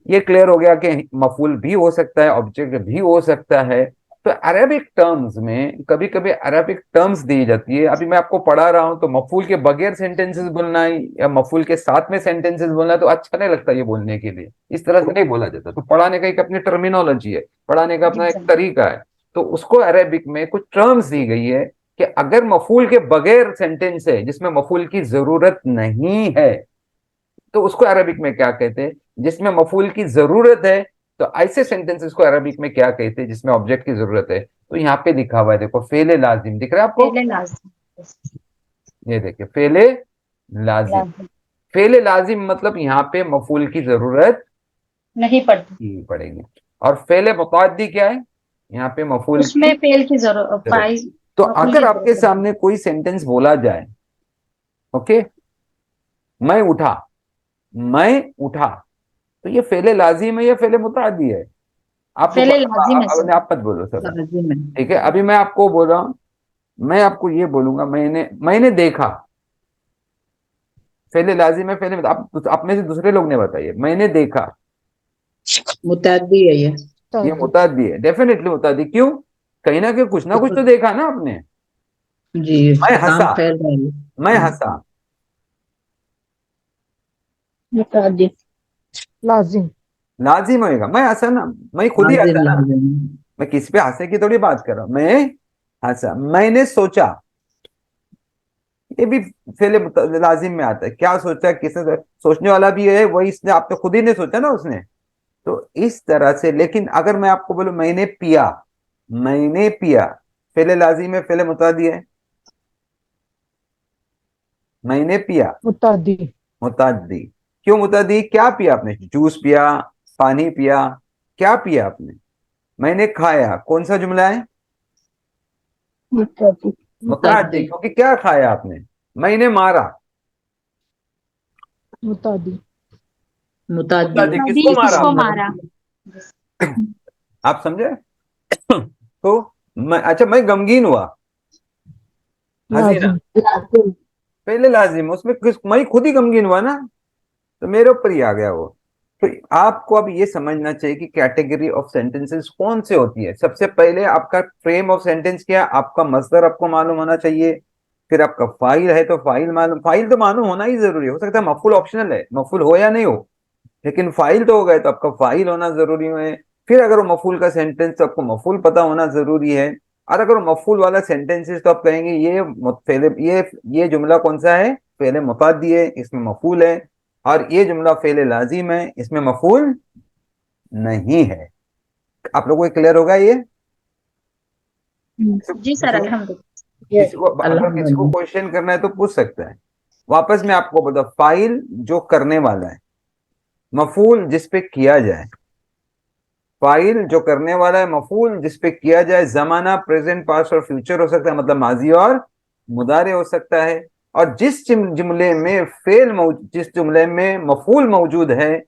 ये क्लियर हो गया कि मफूल भी हो सकता है, ऑब्जेक्ट भी हो सकता है। तो अरेबिक टर्म्स में कभी कभी अरेबिक टर्म्स दी जाती है। अभी मैं आपको पढ़ा रहा हूं तो मफूल के बगैर सेंटेंसेस बोलना है या मफूल के साथ में सेंटेंसेस बोलना है तो अच्छा नहीं लगता ये बोलने के लिए, इस तरह से नहीं बोला जाता। तो पढ़ाने का एक अपनी टर्मिनोलॉजी है, पढ़ाने का अपना जी एक सर। तरीका है। तो उसको अरेबिक में कुछ टर्म्स दी गई है कि अगर मफूल के बगैर सेंटेंस है जिसमें मफूल की जरूरत नहीं है, तो उसको अरबिक में क्या कहते हैं, जिसमें मफूल की जरूरत है। तो ऐसे सेंटेंसेस को अरबिक में क्या कहते हैं, जिसमें ऑब्जेक्ट की जरूरत है। तो यहाँ पे लिखा हुआ है, देखो, फेले लाजिम दिख रहा है आपको, पहले लास्ट। ये देखिए, फेले लाजिम। लास्ट फेले लाजिम मतलब यहाँ पे मफूल की जरूरत नहीं पड़ती। ही पड़ेगी। और फेले मुताद्दी क्या है, यहाँ पे मफूल की उसमें फेल की जरूरत, जरूरत। फाइल, तो मफूल अगर की आपके जरूरत नहीं। सामने कोई सेंटेंस बोला जाए, ओके, मैं उठा, मैं उठा, तो ये फेले लाजिम है या फेले मुताद्दी है? आप लोग पहले लाजिम है सर। आप मत बोलो सर, लाजिम है। ठीक है। अभी मैं आपको बोल रहा हूं, मैं आपको ये बोलूंगा, मैंने मैंने देखा, फेले लाजिम है, आप में से दूसरे लोग ने बताइए, मैंने देखा, मुतअद्दी है ये। ये मुताद्दी है, डेफिनेटली मुताद्दी। क्यों? कहीं ना कुछ तो देखा ना आपने। जी। मैं काम हंसा, फैल रहा है। मैं हाँ। हंसा, मुतअद्दी। लाजिम। लाजिम होएगा, मैं हंसा ना, मैं खुद ही लाजिम हंसा ना, लाजिम। मैं किसी पे हंसे की थोड़ी बात कर रहा हूं, मैं हंसा। मैंने सोचा, ये भी फेले लाजिम में आता है। क्या सोचा, किसने सोचने वाला भी है, वही इसने, आप तो खुद ही ने सोचा ना उसने। तो इस तरह से। लेकिन अगर मैं आपको बोलूं मैंने पिया, मैंने पिया, फेले लाजिम है, फेले मुतादी है, मैंने पिया, मुतअद्दी। मुतादी। क्यों मुतादी? क्या पिया आपने? जूस पिया, पानी पिया, क्या पिया आपने? मैंने खाया, कौन सा जुमला है? मुतअद्दी। मुतादी, क्योंकि क्या खाया आपने? मैंने मारा, मुतअद्दी। मुतअद्दी। मुतादी, नदी किसको मारा? किसको मारा। आप समझे? तो अच्छा, मैं गमगीन हुआ, हसीना, लाजिम। लाजिम। पहले लाजिम, उसमें मैं खुद ही गमगीन हुआ ना, तो मेरे ऊपर ही आ गया वो। तो आपको अब ये समझना चाहिए कि कैटेगरी ऑफ सेंटेंसेस कौन से होती है। सबसे पहले आपका फ्रेम ऑफ सेंटेंस क्या है, आपका मसदर आपको मालूम होना चाहिए। फिर आपका फाइल है तो फाइल मालूम, फाइल तो मालूम होना ही जरूरी है। हो सकता है मफूल ऑप्शनल है, मफूल हो या नहीं हो, लेकिन फाइल तो हो गए, तो आपका फाइल होना जरूरी है। फिर अगर वो मफूल का सेंटेंस, तो आपको मफूल पता होना जरूरी है। और अगर वो मफूल वाला सेंटेंस है तो आप कहेंगे ये जुमला कौन सा है, फेले मुताद्दी है, इसमें मफूल है। और ये जुमला फेले लाजिम है, इसमें मफूल नहीं है। आप लोगों को क्लियर होगा ये? जी सर, किसी को ये किसी को अगर किसी को अल्हम्दुलिल्लाह। क्वेश्चन करना है तो पूछ सकता है। वापस मैं आपको बता, फाइल जो करने वाला है, मफूल जिस पे किया जाए, फाइल जो करने वाला है, मफूल जिस पे किया जाए, जमाना प्रेजेंट पास्ट और फ्यूचर हो सकता है, मतलब माजी और मुदारे हो सकता है। और जुमले में जिस जुमले में मफूल मौजूद है,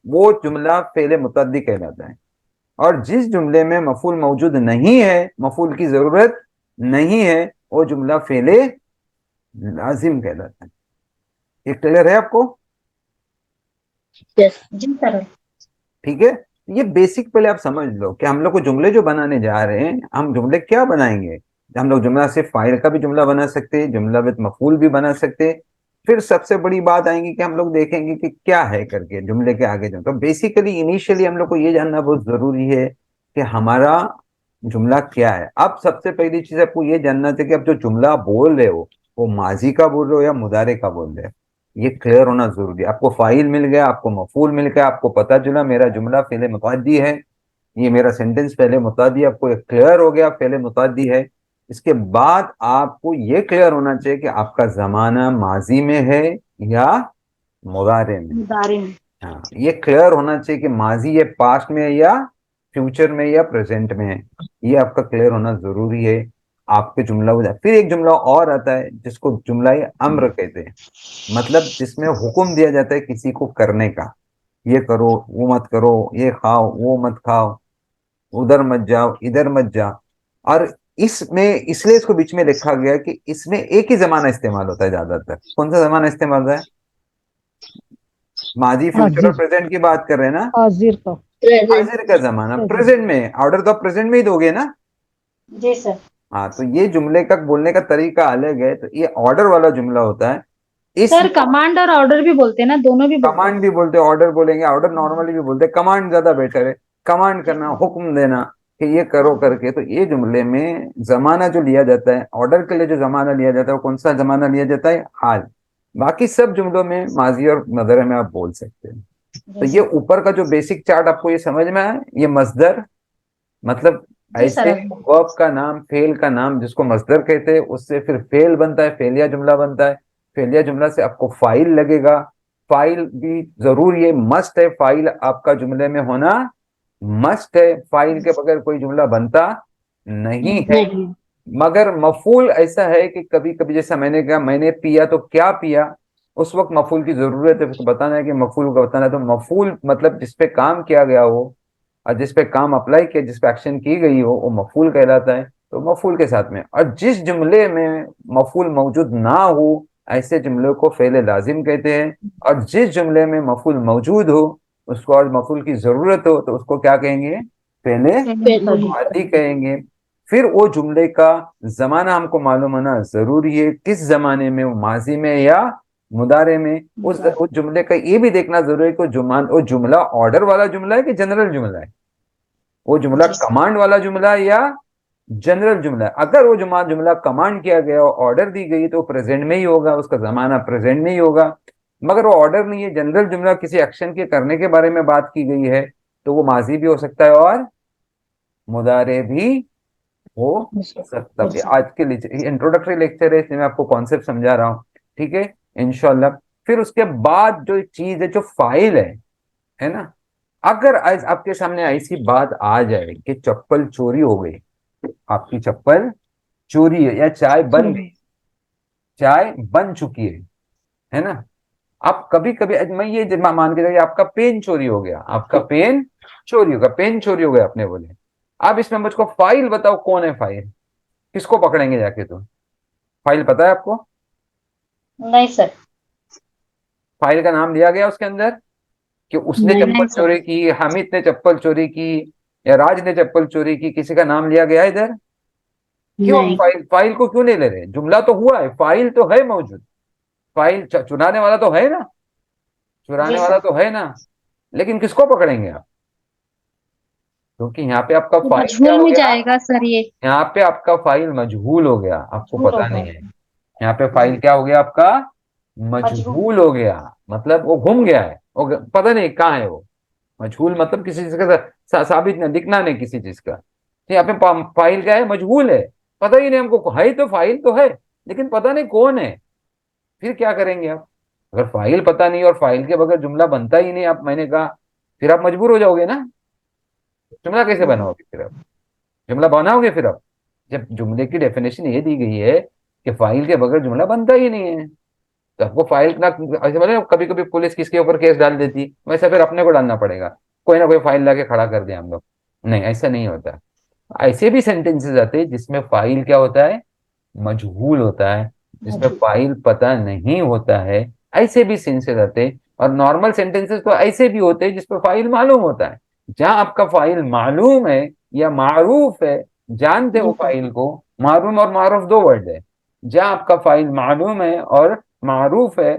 वो जुमला फेले मुतद्दी कहलाता है। और जिस जुमले में मफूल मौजूद नहीं है, मफूल की जरूरत नहीं है, वो जुमला फेले लाजिम कहलाता है। ये क्लियर है आपको? यस। जी सर। ठीक है। ये बेसिक पहले आप समझ लो कि हम लोग को जुमले जो बनाने जा रहे हैं, हम जुमले क्या बनाएंगे। हम लोग जुमला सिर्फ फाइल का भी जुमला बना सकते हैं, जुमला विद मफूल भी बना सकते हैं। फिर सबसे बड़ी बात आएगी कि हम लोग देखेंगे कि क्या है करके जुमले के आगे जो। तो बेसिकली इनिशियली हम लोग को ये जानना बहुत जरूरी है कि हमारा जुमला क्या है। अब सबसे पहली चीज आपको ये जानना चाहिए कि आप जो जुमला बोल रहे हो, वो माजी का बोल रहे हो या मुदारे का बोल रहे हो। ये क्लियर होना जरूरी है। आपको फाइल मिल गया, आपको मफूल मिल गया, आपको पता चला मेरा जुमला फेले मुतअद्दी है, ये मेरा सेंटेंस फेले मुतअद्दी है, आपको ये क्लियर हो गया फेले मुतअद्दी है। इसके बाद आपको ये क्लियर होना चाहिए कि आपका जमाना माजी में है या मुदारे में। मुदारे में। हाँ, ये क्लियर होना चाहिए कि माजी ये पास्ट में है या फ्यूचर में या प्रेजेंट में है। ये आपका क्लियर होना जरूरी है। आपके जुमला हो जाए। फिर एक जुमला और आता है जिसको जुमला अम्र कहते हैं, मतलब जिसमें हुक्म दिया जाता है किसी को करने का, ये करो वो मत करो, ये खाओ वो मत खाओ, उधर मत जाओ इधर मत जाओ। और इसमें इसलिए इसको बीच में लिखा गया कि इसमें एक ही जमाना इस्तेमाल होता है ज्यादातर। कौन सा जमाना इस्तेमाल होता है? माजी फ्यूचर और हाजिर प्रेजेंट की बात कर रहे हैं ना। हाजिर का हाजिर का जमाना प्रेजेंट में, ऑर्डर तो आप प्रेजेंट में ही दोगे ना। जी सर। हाँ, तो ये जुमले का बोलने का तरीका अलग है, तो ये ऑर्डर वाला जुमला होता है। इस सर कमांड और ऑर्डर भी बोलते हैं ना, दोनों भी बोलते कमांड भी बोलते हैं, ऑर्डर बोलेंगे, ऑर्डर नॉर्मली भी बोलते हैं, कमांड ज्यादा बेटर है। कमांड करना, हुक्म देना कि ये करो करके। तो ये जुमले में जमाना जो लिया जाता है, ऑर्डर के लिए जो जमाना लिया जाता है वो कौन सा जमाना लिया जाता है? हाल। बाकी सब जुमलों में माजी और मदर में आप बोल सकते हैं। तो जी ये सर। ऊपर का जो बेसिक चार्ट आपको ये समझ में आया, ये मसदर मतलब जी सर। ऐसे वर्ब का नाम, फेल का नाम जिसको मसदर कहते हैं, उससे फिर फेल बनता है, फेलिया जुमला बनता है। फेलिया जुमला से आपको फाइल लगेगा। फाइल भी जरूरी है, मस्ट है, फाइल आपका जुमले में होना मस्ट है। फाइल के बगैर कोई जुमला बनता नहीं है। नहीं मगर मफूल ऐसा है कि कभी कभी, जैसा मैंने कहा मैंने पिया तो क्या पिया, उस वक्त मफूल की जरूरत है, तो बताना है कि मफूल को बताना है। तो मफूल मतलब जिस पे काम किया गया हो और जिस पे काम अप्लाई किया, जिस पे एक्शन की गई हो, वो मफूल कहलाता है। तो मफूल के साथ में, और जिस जुमले में मफूल मौजूद ना हो ऐसे जुमले को फेले लाजिम कहते हैं। और जिस जुमले में मफूल मौजूद हो उसको, और मफूल की जरूरत हो, तो उसको क्या कहेंगे? फेले पहले मुतादी कहेंगे। फिर वो जुमले का जमाना हमको मालूम होना जरूरी है, किस जमाने में, वो माजी में या मुदारे में। उस जुमले का ये भी देखना जरूरी है कि वो जुमला ऑर्डर वाला जुमला है कि जनरल जुमला है, वो जुमला कमांड वाला जुमला है या जनरल जुमला है। अगर वो जुमला कमांड किया गया और ऑर्डर दी गई तो प्रेजेंट में ही होगा, उसका जमाना प्रेजेंट में ही होगा। मगर वो ऑर्डर नहीं है, जनरल जुमला, किसी एक्शन के करने के बारे में बात की गई है, तो वो माजी भी हो सकता है और मुदारे भी हो सकता है। आज के इंट्रोडक्टरी लेक्चर है, इसमें मैं आपको कॉन्सेप्ट समझा रहा हूँ, ठीक है, इंशाल्लाह। फिर उसके बाद जो चीज है, जो फाइल है ना, अगर आज आपके सामने ऐसी बात आ जाए कि चप्पल चोरी हो गई, आपकी चप्पल चोरी है, या चाय बन गई, चाय बन चुकी है ना। आप कभी कभी, मैं ये मान के चलिए आपका पेन चोरी हो गया, आपका पेन चोरी होगा, पेन चोरी हो गया आपने बोले। अब इसमें मुझको फाइल बताओ, कौन है फाइल? किसको पकड़ेंगे जाके? तो फाइल पता है आपको? नहीं सर। फाइल का नाम लिया गया उसके अंदर कि उसने नहीं चप्पल सर। चोरी की, हामिद ने चप्पल चोरी की, या राज ने चप्पल चोरी की, किसी का नाम लिया गया इधर? क्यों हम नहीं फाइल को क्यों नहीं ले रहे? जुमला तो हुआ है, फाइल तो है मौजूद, फाइल चुराने वाला तो है ना, चुराने जी वाला सर। तो है ना, लेकिन किसको पकड़ेंगे आप? क्योंकि यहाँ पे आपका तो फाइल क्या मजहूल हो में गया, जाएगा सर ये। यहाँ पे आपका फाइल मजहूल हो गया, आपको मजहूल पता होगा। नहीं है। यहाँ पे फाइल क्या हो गया आपका? मजहूल। मजहूल हो गया, मतलब वो घूम गया है, वो पता नहीं कहाँ है वो। मजहूल मतलब किसी चीज का साबित नहीं, दिखना नहीं किसी चीज का। तो यहाँ पे फाइल क्या है? मजहूल है, पता ही नहीं हमको। है तो फाइल तो है, लेकिन पता नहीं कौन है। फिर क्या करेंगे आप? अगर फाइल पता नहीं और फाइल के बगैर जुमला बनता ही नहीं, आप, मैंने कहा, फिर आप मजबूर हो जाओगे ना। जुमला कैसे बनाओगे फिर आप? जुमला बनाओगे फिर आप, जब जुमले की डेफिनेशन ये दी गई है कि फाइल के बगैर जुमला बनता ही नहीं है। तो आपको फाइल ना, ऐसे बोले कभी कभी पुलिस किसके ऊपर केस डाल देती, वैसे फिर अपने को डालना पड़ेगा, कोई ना कोई फाइल लाके खड़ा कर दिया हम लोग। नहीं, ऐसा नहीं होता। ऐसे भी सेंटेंसेस आते हैं जिसमें फाइल क्या होता है? मजहूल होता है, जिसमें फाइल पता नहीं होता है। ऐसे भी सेंटेंसेस आते हैं। और नॉर्मल सेंटेंसेस तो ऐसे भी होते हैं जिसपे फाइल मालूम होता है। जहां आपका फाइल मालूम है या मारूफ है, जानते हो फाइल को, मालूम और मारूफ दो वर्ड है। जहां आपका फाइल मालूम है और मारूफ है,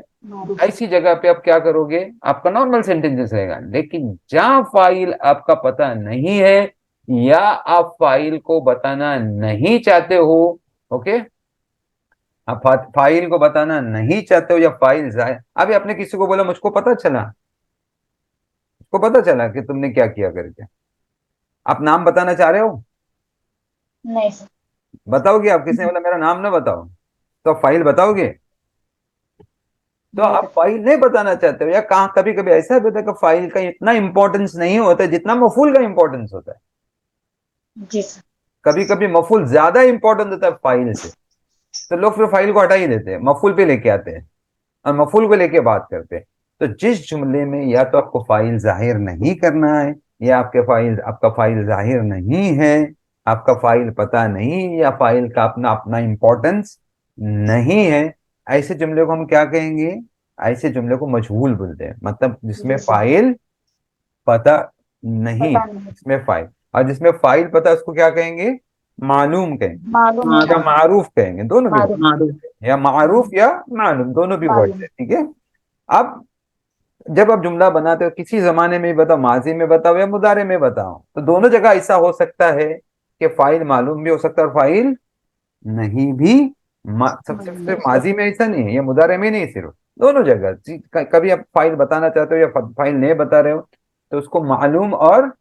ऐसी जगह पे आप क्या करोगे? आपका नॉर्मल सेंटेंसेस रहेगा। लेकिन जहां फाइल आपका पता नहीं है या आप फाइल को बताना नहीं चाहते हो, ओके, आप फाइल को बताना नहीं चाहते हो या फाइल जाहिर, अभी आपने किसी को बोला मुझको पता चला, उसको पता चला कि तुमने क्या किया करके, आप नाम बताना चाह रहे हो? नहीं सर। बताओगे आप? किसने बोला मेरा नाम ना बताओ, तो आप फाइल बताओगे? तो नहीं आप सर। फाइल नहीं बताना चाहते हो, या कहाँ कभी कभी ऐसा भी होता है कि फाइल का इतना इंपॉर्टेंस नहीं होता जितना मफूल का इंपॉर्टेंस होता है। जी सर। कभी कभी मफूल ज्यादा इंपॉर्टेंट होता है फाइल से, तो लोग फिर फाइल को हटा ही देते हैं, मफूल पे लेके आते हैं और मफूल को लेके बात करते हैं। तो जिस जुमले में या तो आपको फाइल जाहिर नहीं करना है, या आपका फाइल जाहिर नहीं है, आपका फाइल पता नहीं, या फाइल का अपना अपना इंपॉर्टेंस नहीं है, ऐसे जुमले को हम क्या कहेंगे? ऐसे जुमले को मजहूल बोलते हैं, मतलब जिसमें जी सर। फाइल पता नहीं है। पता नहीं। इसमें फाइल, और जिसमें फाइल पता है उसको क्या कहेंगे? मालूम कहेंगे मालूम या है। मारूफ कहेंगे, दोनों भी मालूम। वर्ड है, या मारूफ या मालूम, दोनों भी वर्ड मालूम। है, ठीक है। अब जब आप जुमला बनाते हो, किसी जमाने में बताओ, माजी में बताओ या मुदारे में बताओ, तो दोनों जगह ऐसा हो सकता है कि फाइल मालूम भी हो सकता है और फाइल नहीं भी। सबसे सिर्फ माजी में ऐसा नहीं है, या मुदारे में नहीं, सिर्फ दोनों जगह कभी आप फाइल बताना चाहते हो या फाइल नहीं बता रहे हो, तो उसको मालूम और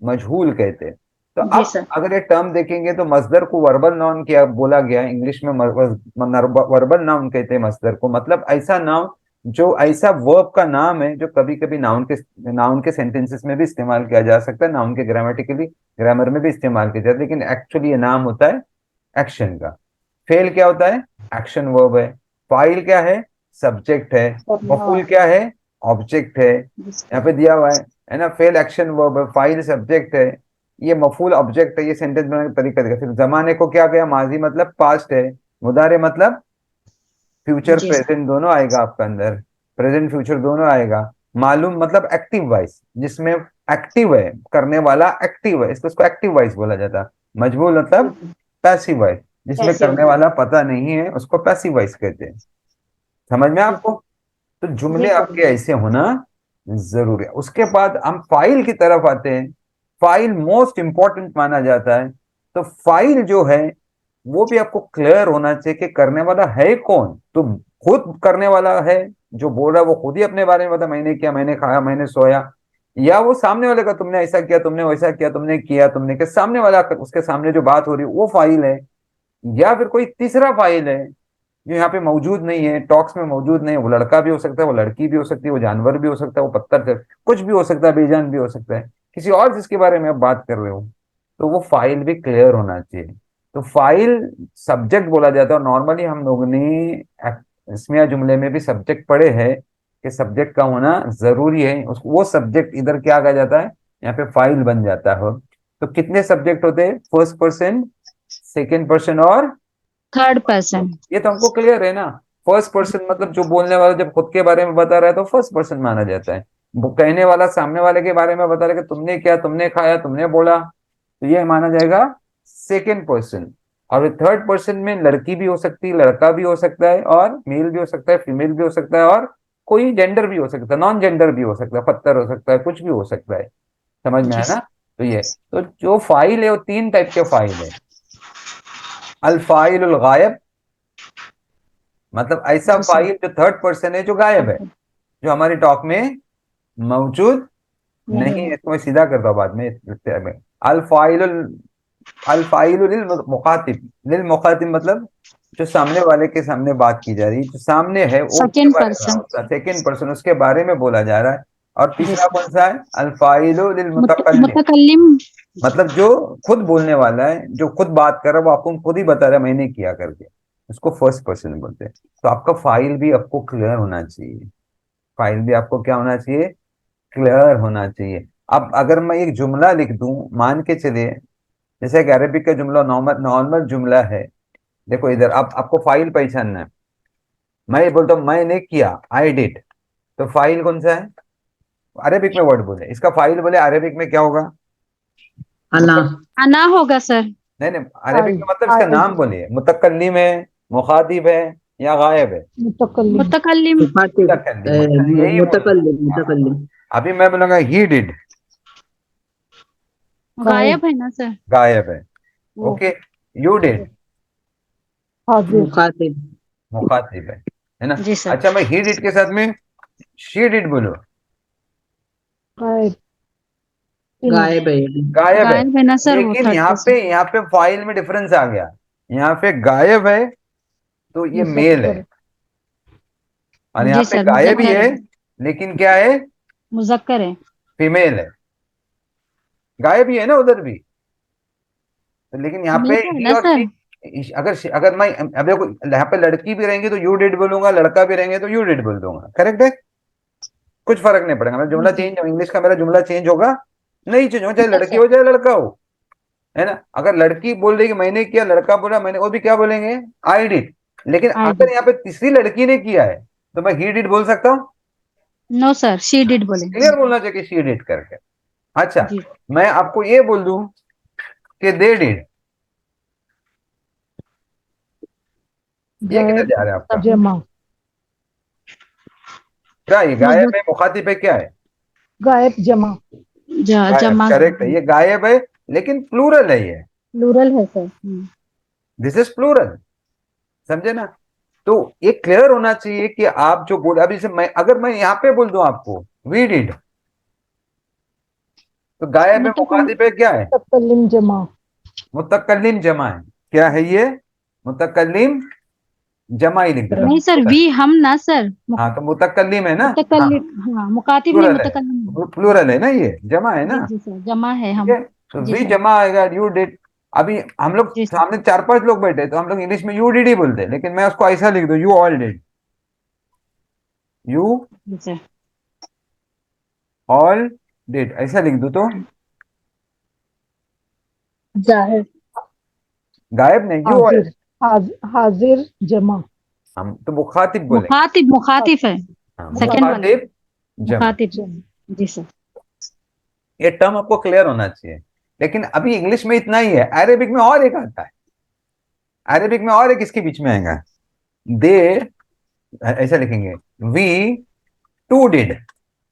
मजहूल कहते हैं। तो जी अब सर। अगर ये टर्म देखेंगे तो मस्दर को वर्बल नाउन किया बोला गया है, इंग्लिश में वर्बल नाउन कहते हैं मस्दर को, मतलब ऐसा नाउन जो ऐसा वर्ब का नाम है जो कभी कभी नाउन के सेंटेंसेस में भी इस्तेमाल किया जा सकता है, नाउन के ग्रामेटिकली ग्रामर में भी इस्तेमाल किया जाता है, लेकिन एक्चुअली ये नाम होता है एक्शन का। फेल क्या होता है? एक्शन वर्ब है। फाइल क्या है? सब्जेक्ट है। मफूल क्या है? ऑब्जेक्ट है। यहाँ पे दिया हुआ है ना, फेल एक्शन वर्ब है, फाइल सब्जेक्ट है, ये मफूल ऑब्जेक्ट है। ये सेंटेंस बनाने का तरीका देखा। फिर जमाने को क्या गया? माजी मतलब पास्ट है, मुदारे मतलब फ्यूचर जी सर। प्रेजेंट दोनों आएगा आपका अंदर, प्रेजेंट फ्यूचर दोनों आएगा। मालूम मतलब एक्टिव वॉइस, जिसमें एक्टिव है, करने वाला एक्टिव है, इसको एक्टिव वॉइस बोला जाता है। मजबूर मतलब पैसिव वॉइस, जिसमें कैसे करने वाला पता नहीं है, उसको पैसिव वॉइस कहते हैं। समझ में जी। आपको? तो जी जुमले सर। आपके ऐसे होना जरूरी है। उसके बाद हम फाइल की तरफ आते हैं। फाइल मोस्ट इंपॉर्टेंट माना जाता है। तो फाइल जो है वो भी आपको क्लियर होना चाहिए कि करने वाला है कौन। तो खुद करने वाला है, जो बोल रहा है वो खुद ही अपने बारे में बता, मैंने किया, मैंने खाया, मैंने सोया, या वो सामने वाले का तुमने ऐसा किया, तुमने वैसा किया, तुमने किया, तुमने किया, सामने वाला उसके सामने जो बात हो रही है वो फाइल है, या फिर कोई तीसरा फाइल है जो यहाँ पे मौजूद नहीं है, टॉक्स में मौजूद नहीं है। वो लड़का भी हो सकता है, वो लड़की भी हो सकती है, वो जानवर भी हो सकता है, वो पत्थर से कुछ भी हो सकता है, बेजान भी हो सकता है, किसी और जिसके बारे में आप बात कर रहे हो, तो वो फाइल भी क्लियर होना चाहिए। तो फाइल सब्जेक्ट बोला जाता है, और नॉर्मली हम लोगों ने इसमें या जुमले में भी सब्जेक्ट पढ़े हैं कि सब्जेक्ट का होना जरूरी है। उसको वो सब्जेक्ट इधर क्या कहा जाता है? यहाँ पे फाइल बन जाता है। तो कितने सब्जेक्ट होते हैं? फर्स्ट पर्सन, सेकेंड पर्सन और थर्ड पर्सन। ये तो हमको क्लियर है ना। फर्स्ट पर्सन मतलब जो बोलने वाला जब खुद के बारे में बता रहा है तो फर्स्ट पर्सन माना जाता है। वो कहने वाला सामने वाले के बारे में बता रहा है कि तुमने क्या, तुमने खाया, तुमने बोला, तो ये माना जाएगा सेकेंड पर्सन। और थर्ड पर्सन में लड़की भी हो सकती है, लड़का भी हो सकता है, और मेल भी हो सकता है, फीमेल भी हो सकता है, और कोई जेंडर भी हो सकता है, नॉन जेंडर भी हो सकता है, पत्थर हो सकता है, कुछ भी हो सकता है। समझ में जी है ना? सर। तो ये, तो जो फाइल है वो तीन टाइप के फाइल है। अल फाइल उल गायब, मतलब ऐसा जी सर। फाइल जो थर्ड पर्सन है, जो गायब है, जो हमारी टॉक में मौजूद नहीं नहीं है। है। इसको मैं सीधा करता हूँ बाद में। अल फाइल, अल फाइल लिल मुखातिब, लिल मुखातिब मतलब जो सामने वाले के सामने बात की जा रही है, जो सामने है वो उसके सेकेंड बारे में पर्सन। होता है, सेकेंड पर्सन उसके बारे में बोला जा रहा है। और जी तीसरा सर। कौन सा है? अल फाइल लिल मुतकल्लिम, मुतकल्लिम। मतलब जो खुद बोलने वाला है, जो खुद बात कर रहा है, वो आपको खुद ही बता रहा है मैंने किया करके, उसको फर्स्ट पर्सन बोलते हैं। तो आपका फाइल भी आपको क्लियर होना चाहिए। फाइल भी आपको क्या होना चाहिए? क्लियर होना चाहिए। अब अगर मैं एक जुमला लिख दूं, मान के चलिए, जैसे एक अरबिक का जुमला नॉर्मल नॉर्मल जुमला है। देखो इधर आपको फाइल पहचानना है। मैं ये बोलता हूँ मैंने किया, आई डिड, तो फाइल कौन सा है? अरेबिक में वर्ड बोले, इसका फाइल बोले अरेबिक में क्या होगा? अना। अना होगा सर। नहीं नहीं, अरेबिक में मतलब इसका नाम बोलिए, मुतकल्लिम है, मुखातिब है, या गायब है? मुतकल्लिम। मुतकल्लिम। मुखातिब। मुतकल्लिम, मतलब यही बोलना। मुतकल्लिम। हाँ, मुतकल्लिम। अभी मैं बोलूंगा ही डिड, गायब है ना सर। गायब है। ओके, यू डिड, मुखातिब। मुखातिब है ना। जी सर। अच्छा, मैं ही डिड के साथ में शी डिड बोलूं, गायब गायब है। गायब है। गायब है ना सर, वो लेकिन थर्ड पर्सन। यहाँ पे फाइल में डिफरेंस आ गया। यहाँ पे गायब है तो ये मेल है, और यहाँ जी पे सर, गायब ही मुजक्कर है है। लेकिन क्या है, मुजक्कर है। फीमेल है। गायब ही है ना उधर भी, तो लेकिन यहाँ पे मेल है ही ना और सर। शी, अगर मैं अब देखो यहाँ पे लड़की भी रहेंगी तो यू डिड बोलूंगा, लड़का भी रहेंगे तो यू डिड बोल दूंगा, करेक्ट है। कुछ फर्क नहीं पड़ेगा, मेरा जुमला जी चेंज, इंग्लिश का मेरा जुमला चेंज होगा, नहीं चेंज होगा, चाहे सर। लड़की हो चाहे लड़का हो, है ना। अगर लड़की बोल रही कि मैंने किया, लड़का बोला मैंने, वो भी क्या बोलेंगे, आई डिड। लेकिन आई अगर डिड। यहाँ पे तीसरी लड़की ने किया है तो मैं ही डिड बोल सकता हूँ, नो सर, शी डिड बोलेंगे। क्लियर बोलना चाहिए कि शी डिड करके। अच्छा, जी। मैं आपको ये बोल दूं कि दे डिड, ये किधर जा रहा है आपका, जमा क्या ये गायब मुजक है, मुखातिब है, क्या है, गायब जमा गायब, जमा। करेक्ट है, ये गायब है लेकिन प्लूरल है ये, प्लूरल है सर। दिस इज प्लूरल, समझे ना। तो ये क्लियर होना चाहिए कि आप जो बोल, अभी से मैं अगर मैं यहाँ पे बोल दूं आपको वी डिड, तो गायब है, मुखातिब है, क्या है, मुतकल्लिम जमा मुतकल्लिम जमा है, क्या है ये, मुतकल्लिम जमा ही लिख देता नहीं सर, हूं। वी हम ना सर। हाँ तो मुतकल्लिम है ना, हाँ मुतकल्लिम, हाँ मुकातिब नहीं, प्लूरल है, मुतकल्लिम। प्लूरल है ना, ये जमा है ना, जी जी सर, जमा है ठीक हम। है। तो जी वी सर। जमा आएगा, यू डिड। अभी हम लोग जी सर। सामने 4-5 लोग बैठे तो हम लोग इंग्लिश में यू डिड ही बोलते हैं, लेकिन मैं उसको ऐसा लिख दूं, यू ऑल डिड, यू जी सर। ऑल डिड, ऐसा लिख दूं तो जाहिर। गायब नहीं, यू ऑल, हाजिर हाजिर जमा हम तो मुखातिब बोलेंगे, मुखातिब, मुखातिब है। हाँ सेकंड वाला। मुखातिब जमा। मुखातिब। जमा जी सर। ये टर्म आपको क्लियर होना चाहिए। लेकिन अभी इंग्लिश में इतना ही है, अरेबिक में और एक आता है, अरेबिक में और एक इसके बीच में आएगा, दे, ऐसा लिखेंगे, वी टू डिड,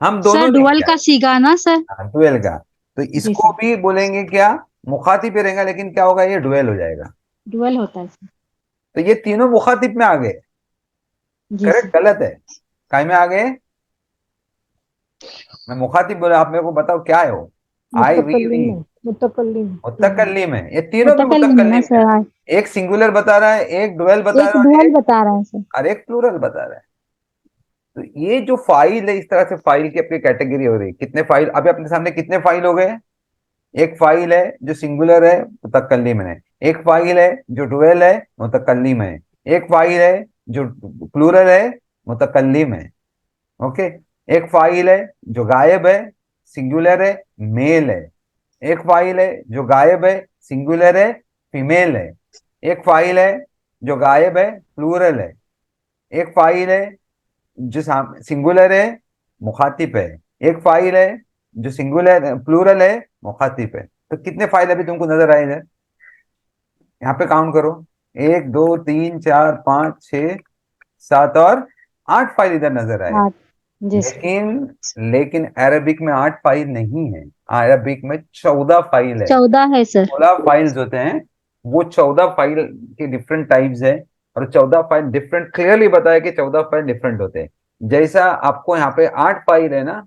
हम सर दोनों ने डुअल किया, का सीगा ना सर। डुएल का। तो जी इसको सर, भी बोलेंगे क्या, मुखातिब ही रहेगा लेकिन क्या होगा, ये डुएल हो जाएगा। डुअल होता है सर। तो ये तीनों मुखातिब में आ गए, जी सर। करेक्ट, गलत है, काय में आ गए, मैं मुखातिब बोला, आप मेरे को बताओ क्या है वो, आई वी वी, मुतकल्लिम है मुतकल्लिम मुतकल्लिम है, ये तीनों भी मुतकल्लिम है ना मुतकल्लिम है। सर। एक सिंगुलर बता रहा है, एक डुएल बता एक रहा है, डुअल बता रहा है सर। और एक प्लूरल बता रहा है। तो ये जो फाइल है, इस तरह से फाइल की अपनी कैटेगरी हो रही है। कितने फाइल अभी अपने सामने, कितने फाइल हो गए, एक फाइल है जो सिंगुलर है, मुतकल्लिम है, एक फाइल है जो डुअल है, मुतकल्लिम है, एक फाइल है जो प्लूरल है, मुतकल्लिम है, ओके। एक फाइल है जो गायब है, सिंगुलर है, मेल है। एक फाइल है जो गायब है, सिंगुलर है, फीमेल है। एक फाइल है जो गायब है, प्लूरल है। एक फाइल है जो सिंगुलर है, मुखातिब है। एक फाइल है जो सिंगुलर प्लूरल है, मुखातिब है। तो कितने फाइल अभी तुमको नजर आए इधर, यहाँ पे काउंट करो, 1 2 3 4 5 6 7 और 8 फाइल इधर नजर आए। हाँ। जी सर। लेकिन अरबिक में 8 फाइल नहीं है, अरबिक में 14 फाइल है। 14 है सर। 16 फाइल्स होते हैं, वो 14 फाइल के डिफरेंट टाइप्स है, और 14 फाइल डिफरेंट, क्लियरली बताया कि 14 फाइल डिफरेंट होते हैं। जैसा आपको यहाँ पे 8 फाइल है ना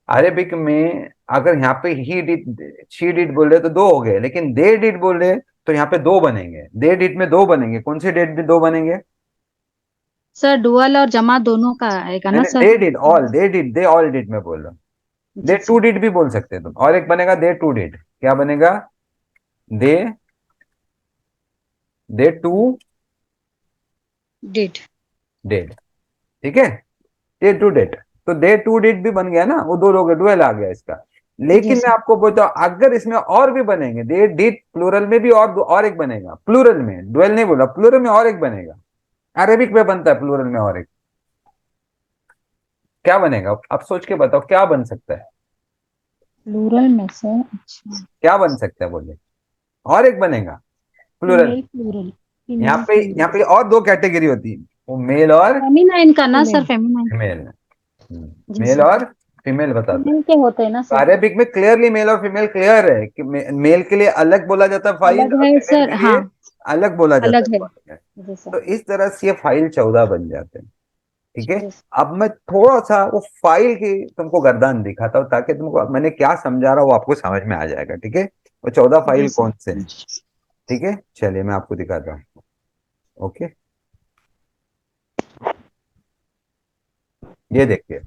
अरेबिक में, अगर यहाँ पे ही डिड शी डिड बोल रहे तो 2 हो गए, लेकिन दे डिड बोल रहे तो यहाँ पे 2 बनेंगे, दे डिड में 2 बनेंगे। कौन से डेट में 2 बनेंगे, सर डुअल और जमा दोनों का आएगा ना sir. They did all, they all did में बोल रहा हूँ। दे जी टू सर। डिड भी बोल सकते हैं तुम, और एक बनेगा दे टू डिड, क्या बनेगा, दे दे टू डिड। डेड, ठीक है, डे टू डेट। तो डे टू डेट भी बन गया ना, वो 2 लोग डुएल आ गया इसका। जी लेकिन मैं सर। आपको बोलता हूं अगर इसमें और भी बनेंगे, दे डिड प्लूरल में भी और एक बनेगा, प्लूरल में, डुएल नहीं बोला, प्लूरल में और एक बनेगा। अरेबिक में बनता है प्लूरल में और एक, क्या बनेगा, आप सोच के बताओ क्या बन सकता है, प्लूरल में सर। अच्छा। क्या बन सकता है बोले, और एक बनेगा प्लूरल। Female plural. यहाँ पे और 2 कैटेगरी होती है, वो मेल और फेमिनाइन का ना सर, फेमिनाइन। फीमेल, जी मेल सर। और फीमेल बताते हैं। फीमेल के होते हैं ना तो सर। अरेबिक में क्लियरली मेल और फीमेल क्लियर है कि मेल के लिए अलग बोला जाता है फाइल, अलग और है फीमेल सर, के लिए हाँ। अलग बोला जाता अलग है। है। जी सर। तो इस तरह से ये फाइल 14 बन जाते हैं। ठीक है, जी सर। अब मैं थोड़ा सा वो फाइल की तुमको गर्दान दिखाता हूँ ताकि तुमको मैंने क्या समझा रहा हूँ वो आपको समझ में आ जाएगा। ठीक है, वो 14 जी फाइल सर। कौन से हैं? ठीक है, चलिए मैं आपको दिखाता हूँ। ओके, ये देखिए,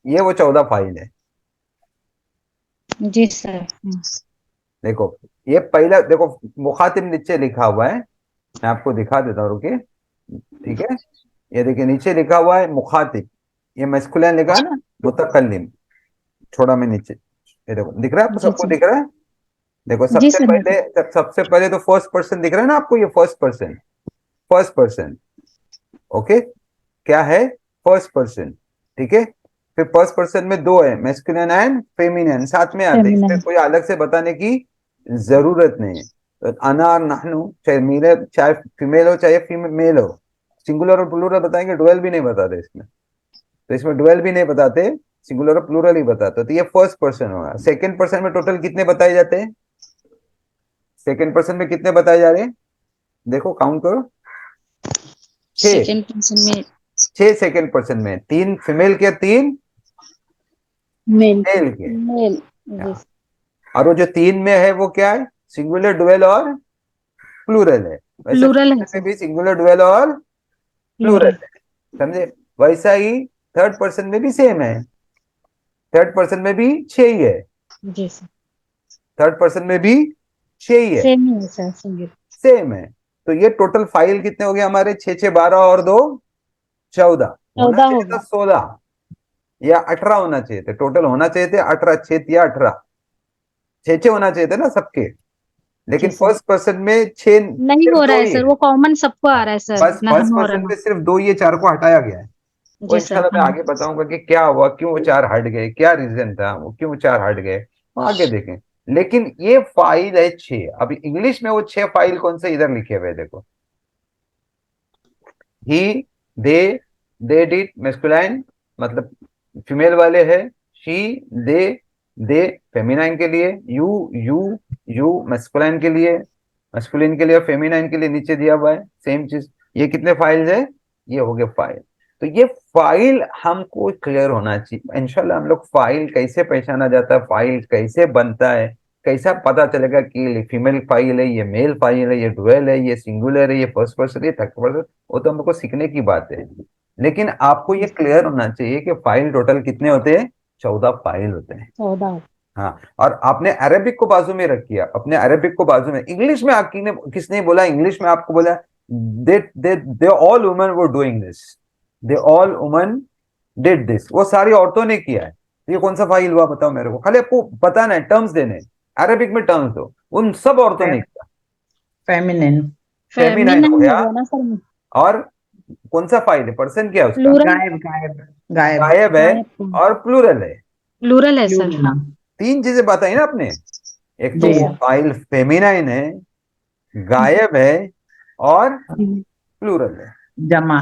ये वो 14 फाइल है। जी सर। देखो, ये पहला देखो, मुखातिब नीचे लिखा हुआ है, मैं आपको दिखा देता हूँ, रुकिए। ठीक है, ये देखिए नीचे लिखा हुआ है मुखातिब, ये मस्कुलिन लिखा है ना, मुतकल्लिम, छोड़ा मैं नीचे, ये देखो दिख रहा है आपको, जी सबको सर। दिख रहा है। देखो जी सबसे सर। पहले, सबसे पहले तो फर्स्ट पर्सन दिख रहा है ना आपको, ये first person, first person. Okay, क्या है? First person. ठीक है, फिर फर्स्ट पर्सन में दो है, मैस्कुलिन एंड फेमिनिन, साथ में आते हैं, इसमें फेमिनिन। कोई अलग से बताने की जरूरत नहीं है। तो अना और नहनु, चाहे मेल, चाहे फीमेल हो चाहे फीमेल हो, सिंगुलर और प्लूरल बताएंगे, डुअल भी नहीं बताते इसमें। तो इसमें डुअल भी नहीं बताते, सिंगुलर और प्लूरल ही बताते। तो ये फर्स्ट पर्सन होगा। सेकंड पर्सन में टोटल कितने बताए जाते हैं? सेकंड पर्सन में कितने बताए जा रहे हैं? देखो काउंट करो, 6। सेकंड पर्सन में 6 सेकंड पर्सन में, 3 फीमेल के, 3 मेल। मेल के। मेल। जी सर। और वो जो 3 में है वो क्या है? सिंगुलर, डुअल और प्लूरल है। वैसे प्लूरल है फीमेल में सर। भी सिंगुलर, डुअल और प्लूरल प्लूरल। है, समझे? वैसा ही थर्ड पर्सन में भी सेम है, थर्ड पर्सन में भी 6 ही है, जी सर। थर्ड पर्सन में भी 6 ही है, सेम ही है सर, सिंगल। सेम है। तो ये टोटल फाइल कितने हो गए हमारे? 6 6 12 और 2 14, होना 14 चाहिए था होगा। 16 या 18 होना चाहिए थे, टोटल होना चाहिए थे 18, 6 या 18, 6 6 होना चाहिए थे ना सबके। जी लेकिन सर। फर्स्ट पर्सन में 6 नहीं सिर्फ हो रहा 2 है ही सर, है, वो कॉमन सबको आ रहा है सर, बस फर्स्ट नहन और पर्सन अना। में सिर्फ 2 ही है, 4 को हटाया गया है। वो जी सर। इंशाल्लाह मैं हाँ। आगे बताऊंगा कि क्या हुआ, क्यों वो 4 हट गए, क्या रीजन था, वो क्यों 4 हट गए, आगे देखें। लेकिन ये फाइल है 6। अभी इंग्लिश में वो 6 फाइल कौन से इधर लिखे हुए हैं, देखो, ही, दे डिड मेस्कुलाइन, मतलब फीमेल वाले है, शी, दे, दे फेमिनाइन के लिए, यू मेस्कुलाइन के लिए, मेस्कुलिन के लिए और फेमिनाइन के लिए नीचे दिया हुआ है, सेम चीज। ये कितने फाइल्स है? ये हो गए फाइल। तो ये फाइल हमको क्लियर होना चाहिए इंशाल्लाह। हम लोग फाइल कैसे पहचाना जाता है, फाइल कैसे बनता है, कैसा पता चलेगा कि ये फीमेल फाइल है, ये मेल फाइल है, ये डुअल है, ये सिंगुलर है, ये फर्स्ट पर्सन, ये थर्ड पर्सन, वो तो हमको सीखने की बात है। लेकिन आपको ये क्लियर होना चाहिए कि फाइल टोटल कितने होते हैं? 14 फाइल होते हैं। 14। हाँ, और आपने अरेबिक को बाजू में रखिए, अपने अरेबिक को बाजू में। इंग्लिश में आपकी किसने बोला? इंग्लिश में आपको बोला they all women were doing this, they all women did this, वो सारी औरतों ने किया है। ये कौन सा फाइल हुआ बताओ मेरे को? खाली आपको बताना है, टर्म्स देने, अरेबिक में टर्म्स दो, उन सब औरतों ने किया। फेमिनिन। फेमिनाइन हो फेमिनिन हो गया। गया ना सर। और कौन सा फाइल है? पर्सन क्या है उसका? प्लूरल। गायब गायब गायब। गायब है गायब कौन? और प्लूरल है। प्लूरल है सर, हाँ। प्लूरल। 3 चीजें बताई ना आपने, एक तो जी। जी वो सर। फाइल फेमिनाइन है, गायब है और प्लूरल है, जमा।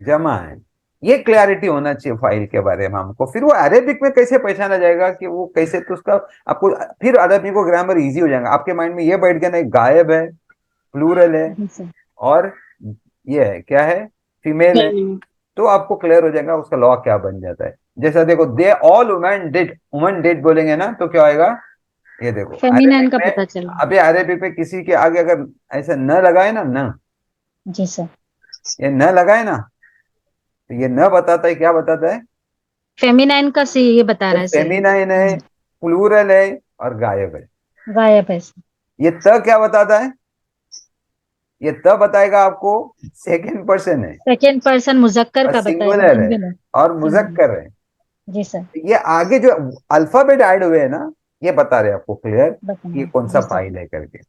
जमा है। ये क्लैरिटी होना चाहिए फाइल के बारे में हमको। फिर वो अरेबिक में कैसे पहचाना जाएगा कि वो कैसे, तो उसका आपको फिर अरेबिक को ग्रामर इजी हो जाएगा आपके माइंड में। ये बैठ गया ना, गायब है, प्लूरल है जी सर। और ये है क्या है? फीमेल है। तो आपको क्लियर हो जाएगा उसका लॉ क्या बन जाता है। जैसा देखो, दे ऑल वुमेन डिड बोलेंगे ना तो क्या होएगा? ये देखो फेमिनिन अरेबिक का में, पता चल रहा अभी अरेबिक में किसी के आगे अगर ऐसे न लगाए ना, न, है। जी सर। ये न लगाए ना, तो ये न बताता है, क्या बताता है? फेमिनिन का सी ये बता ये रहा है सर। फेमिनाइन है, प्लूरल है और गायब है। गायब है सर। ये त क्या बताता है? ये त बताएगा आपको सेकंड पर्सन है सेकेंड पर्सन मुजक्कर और का बताएगा, सिंगुलर है सिंगुलर। और सिंगुलर। मुजक्कर है। जी सर। ये आगे जो अल्फाबेट ऐड हुए हैं ना, ये बता रहे हैं आपको क्लियर कि ये बताना। कौन सा जी सर। फाइल है करके।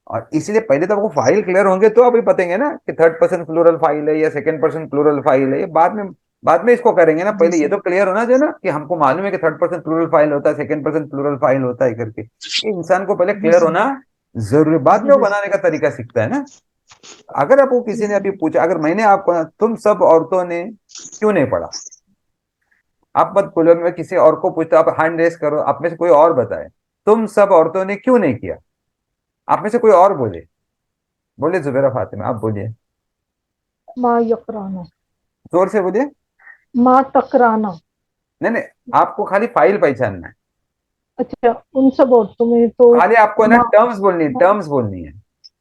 और इसलिए पहले तो आपको फाइल क्लियर होंगे तो अभी पतेंगे ना कि थर्ड पर्सन प्लूरल फाइल है या सेकंड पर्सन प्लूरल फाइल है। ये बाद में इसको करेंगे ना, जी पहले ये सर। तो क्लियर होना चाहिए ना कि हमको मालूम है कि थर्ड पर्सन प्लूरल फाइल होता है, सेकंड पर्सन प्लूरल फाइल होता है करके। ये इंसान को पहले जी क्लियर सर। होना जरूरी है, बाद में वो जी बनाने का तरीका सीखता है ना। अगर आपको किसी ने सर। अभी पूछा, अगर मैंने आपको, तुम सब औरतों ने क्यों नहीं पढ़ा, आप मत बोलो, मैं किसी और को पूछता, आप हैंड रेस करो, आप में से कोई और बताए तुम सब औरतों ने क्यों नहीं किया, आप में से कोई और बोले। बोलिए जुबैरा फातिमा, आप बोलिए, माँ यकराना, जोर से बोलिए। माँ तकराना। नहीं नहीं, आपको खाली फाइल पहचानना है, अच्छा, उन सब औरतों में तो खाली आपको ना माँ टर्म्स बोलनी है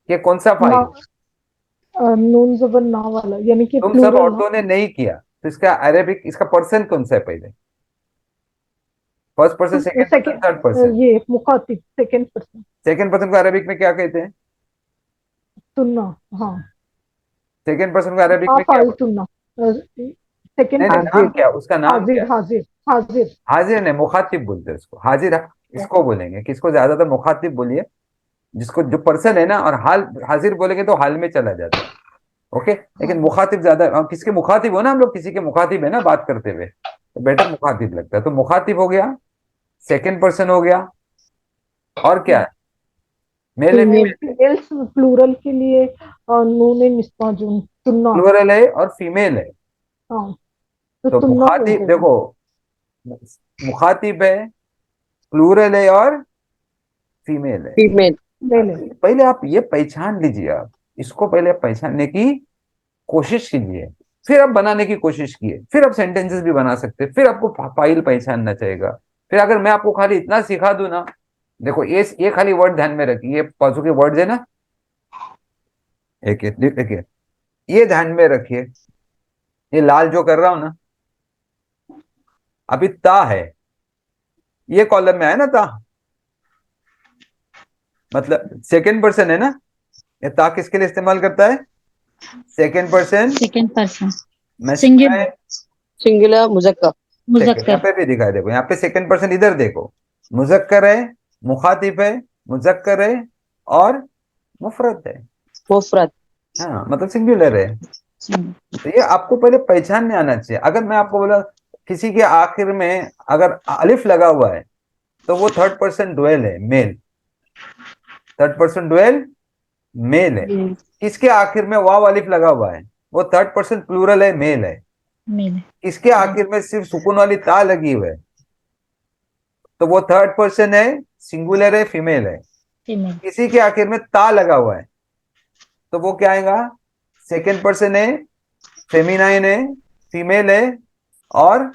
कि कौन सा माँ फाइल। नून जबर ना वाला, यानी कि तुम सब प्लूरल ना। औरतों ने नहीं किया, तो इसका अरेबिक, इसका पर्सन कौन सा है पहले? First person, second person, third person? Second, ये मुखातिब सेकेंड पर्सन। सेकंड पर्सन को अरेबिक में क्या कहते हैं? तुन्ना। हाँ। सेकंड पर्सन को अरेबिक हाँ, में क्या फाइल बोलते तुन्ना। हैं? सेकेंड नहीं नहीं, नाम पर्सन। क्या, उसका नाम क्या हाजिर है? हाजिर हाजिर। हाजिर नहीं, मुखातिब बोलते हैं उसको, हाजिर इसको बोलेंगे, किसको ज्यादातर मुखातिब बोलिए, जिसको जो पर्सन है ना, और हाल हाजिर बोलेंगे तो हाल में चला जाता है। ओके, लेकिन हाँ। मुखातिब ज्यादा, किसके मुखातिब हो ना, हम लोग किसी के मुखातिब है ना बात करते हुए, तो बेटर मुखातिब लगता है, तो मुखातिब हो गया, सेकंड पर्सन हो गया, और क्या है? मेल है फीमेल, फीमेल है? फीमेल्स प्लूरल के लिए नून निस्वा जुन तुन्ना। प्लूरल है और फीमेल है। हाँ, तो तो तुन्ना बोल मुखातिब देगा। देखो, मुखातिब है, प्लूरल है और फीमेल है। फीमेल। ले ले। पहले आप ये पहचान लीजिए, आप इसको पहले पहचानने की कोशिश कीजिए, फिर आप बनाने की कोशिश कीजिए, फिर आप सेंटेंसेस भी बना सकते हैं, फिर आपको फाइल पहचानना चाहिएगा। फिर अगर मैं आपको खाली इतना सिखा दूं ना, देखो ये खाली वर्ड ध्यान में रखिए, ये बाजू के वर्ड है ना, एक ये ध्यान में रखिए, ये लाल जो कर रहा हूं ना, अभी ता है, ये कॉलम में है ना ता, मतलब सेकंड पर्सन है ना, ये ता किसके लिए इस्तेमाल करता है? Second person second person, masculine. Singular, singular मुजक्कर। सेकंड, यहाँ मुजक्कर। पे भी दिखाई, देखो यहाँ पे सेकंड पर्सन, इधर देखो, मुजक्कर है, मुखातिब है, मुजक्कर है, और मुफरत है। मुफरत। हाँ, मतलब सिंगुलर है। तो ये आपको पहले पहचानने आना चाहिए। अगर मैं आपको बोला किसी के आखिर में अगर अलिफ लगा हुआ है, तो वो थर्ड पर्सन डुएल है, male, third person dual male है। किसके आखिर में वाव अलिफ लगा हुआ है, वो थर्ड पर्सन प्लूरल है, मेल है। मेल, किसके आखिर में सिर्फ सुकून वाली ता लगी हुई है, तो वो थर्ड पर्सन है, सिंगुलर है, फीमेल है। फीमेल, किसी के आखिर में ता लगा हुआ है, तो वो क्या आएगा? सेकंड पर्सन है, फेमिनाइन है, फीमेल है, और